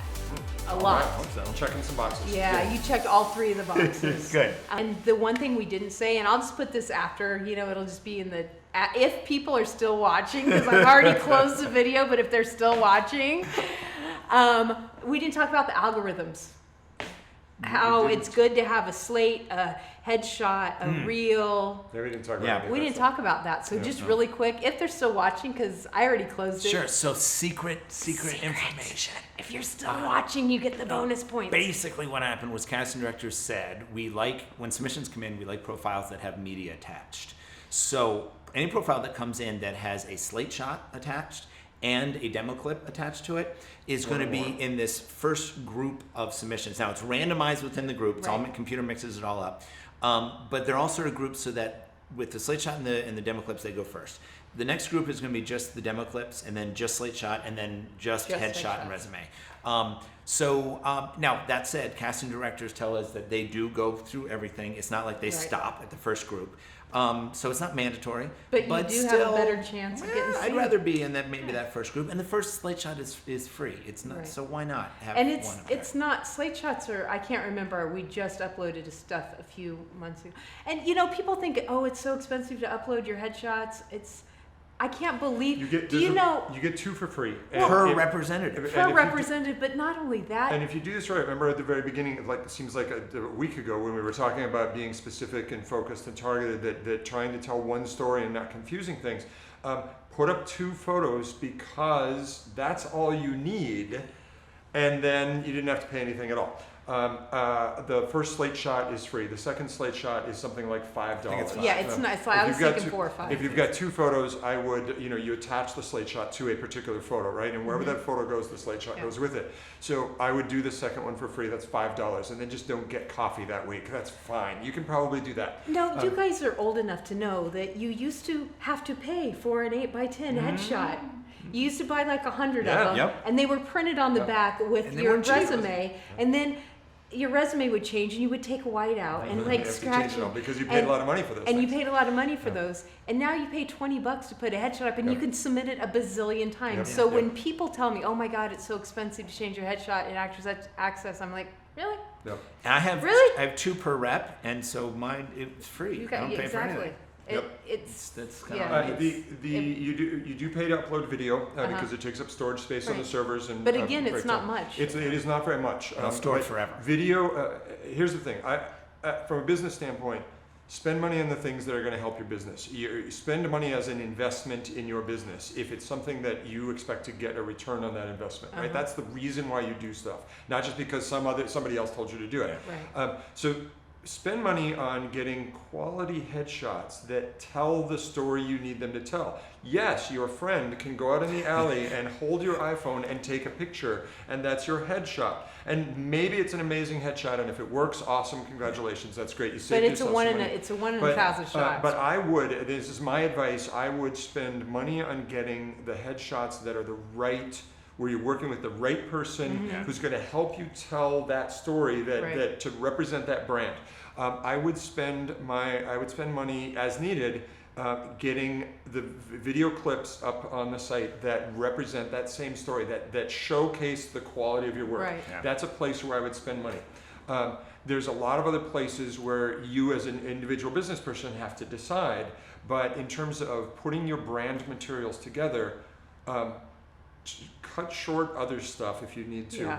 Speaker 1: A lot.
Speaker 2: I hope so.
Speaker 3: Checking some boxes.
Speaker 1: Yeah, you checked all 3 of the boxes.
Speaker 2: Good.
Speaker 1: And the one thing we didn't say, and I'll just put this after, you know, it'll just be in the, if people are still watching, because I've already closed the video, but if they're still watching, we didn't talk about the algorithms. How it's good to have a slate, a headshot, a reel.
Speaker 3: Yeah, we didn't talk about
Speaker 2: Yeah.
Speaker 3: any of
Speaker 1: We
Speaker 3: that
Speaker 1: didn't
Speaker 3: stuff.
Speaker 1: talk about that. So
Speaker 3: Yeah.
Speaker 1: just really quick, if they're still watching, because I already closed it.
Speaker 2: Sure. So secret information.
Speaker 1: If you're still watching, you get the bonus points.
Speaker 2: Basically, what happened was casting directors said we like, when submissions come in, we like profiles that have media attached. So any profile that comes in that has a slate shot attached and a demo clip attached to it is going to be in this first group of submissions. Now, it's randomized within the group. It's all
Speaker 1: Right.
Speaker 2: computer mixes it all up. But they're all sort of grouped so that with the slate shot and the demo clips, they go first. The next group is going to be just the demo clips, and then just slate shot, and then just headshot and resume. Now, that said, casting directors tell us that they do go through everything. It's not like they stop at the first group. So it's not mandatory.
Speaker 1: But you do
Speaker 2: still,
Speaker 1: have a better chance of getting
Speaker 2: I'd
Speaker 1: seen.
Speaker 2: rather be in that first group. And the first slate shot is free. It's not,
Speaker 1: Right.
Speaker 2: so why not have
Speaker 1: And
Speaker 2: one
Speaker 1: it's
Speaker 2: up there?
Speaker 1: it's not, slate shots are, I can't remember, we just uploaded stuff a few months ago. And you know, people think, oh, it's so expensive to upload your headshots. I can't believe,
Speaker 3: You get, you get 2 for free.
Speaker 2: Per
Speaker 3: if-
Speaker 2: representative.
Speaker 3: and
Speaker 1: for
Speaker 3: if you do-
Speaker 1: representative, but not only that,
Speaker 3: And if you do this right, remember at the very beginning, like it seems like a week ago when we were talking about being specific and focused and targeted, that trying to tell one story and not confusing things, put up 2 photos because that's all you need, and then you didn't have to pay anything at all. The first slate shot is free. The second slate shot is something like $5.
Speaker 1: yeah, it's not, I was
Speaker 3: If you've got
Speaker 1: thinking 4 or 5.
Speaker 3: If you've got 2 photos, I would, you attach the slate shot to a particular photo, right? And wherever that photo goes, the slate shot
Speaker 1: Yeah.
Speaker 3: goes with it. So I would do the second one for free. That's $5. And then just don't get coffee that week. That's fine. You can probably do that.
Speaker 1: No, you guys are old enough to know that you used to have to pay for an 8x10 headshot. You used to buy like 100
Speaker 3: Yeah.
Speaker 1: of them,
Speaker 2: Yep.
Speaker 1: and they were printed on the
Speaker 3: Yep.
Speaker 1: back with
Speaker 2: And they
Speaker 1: your
Speaker 2: weren't cheap.
Speaker 1: resume, and then your resume would change, and you would take a white out and
Speaker 3: You
Speaker 1: like
Speaker 3: have to
Speaker 1: scratch
Speaker 3: change it all
Speaker 1: it.
Speaker 3: because you paid a lot of money for those
Speaker 1: And you
Speaker 3: things.
Speaker 1: paid a lot of money for
Speaker 3: Yeah.
Speaker 1: those, and now you pay $20 to put a headshot up, and you
Speaker 3: Yep.
Speaker 1: can submit it a bazillion times.
Speaker 3: Yep.
Speaker 1: So
Speaker 3: Yep.
Speaker 1: when people tell me, "Oh my God, it's so expensive to change your headshot in Actors Access," I'm like, "Really?
Speaker 3: Yep.
Speaker 2: And I have
Speaker 1: Really?
Speaker 2: I have 2 per rep, and so mine it's free.
Speaker 1: You
Speaker 2: I
Speaker 1: got
Speaker 2: don't pay for
Speaker 1: exactly."
Speaker 2: anything.
Speaker 3: Yep.
Speaker 1: It's
Speaker 2: That's kind
Speaker 1: yeah.
Speaker 2: of
Speaker 3: You do pay to upload video because it takes up storage space on the
Speaker 1: Right.
Speaker 3: servers and.
Speaker 1: But again, it's
Speaker 3: breaks
Speaker 1: not
Speaker 3: down.
Speaker 1: much.
Speaker 3: It is not very much.
Speaker 2: I'll store it
Speaker 3: but
Speaker 2: forever.
Speaker 3: Video. Here's the thing. From a business standpoint, spend money on the things that are going to help your business. You spend money as an investment in your business if it's something that you expect to get a return on that investment. Right. That's the reason why you do stuff, not just because somebody else told you to do it.
Speaker 1: Right.
Speaker 3: So spend money on getting quality headshots that tell the story you need them to tell. Yes, your friend can go out in the alley and hold your iPhone and take a picture, and that's your headshot. And maybe it's an amazing headshot, and if it works, awesome, congratulations, that's great. You
Speaker 1: But
Speaker 3: saved
Speaker 1: it's a
Speaker 3: yourself
Speaker 1: one
Speaker 3: some
Speaker 1: in
Speaker 3: money.
Speaker 1: a 1,000
Speaker 3: But
Speaker 1: shots.
Speaker 3: I would, this is my advice, I would spend money on getting the headshots that are the right, where you're working with the right person who's going to help you tell that story that to represent that brand. I would spend money as needed getting the video clips up on the site that represent that same story, that showcase the quality of your work.
Speaker 1: Right.
Speaker 2: Yeah.
Speaker 3: That's a place where I would spend money. There's a lot of other places where you as an individual business person have to decide, but in terms of putting your brand materials together, cut short other stuff if you need to.
Speaker 1: Yeah.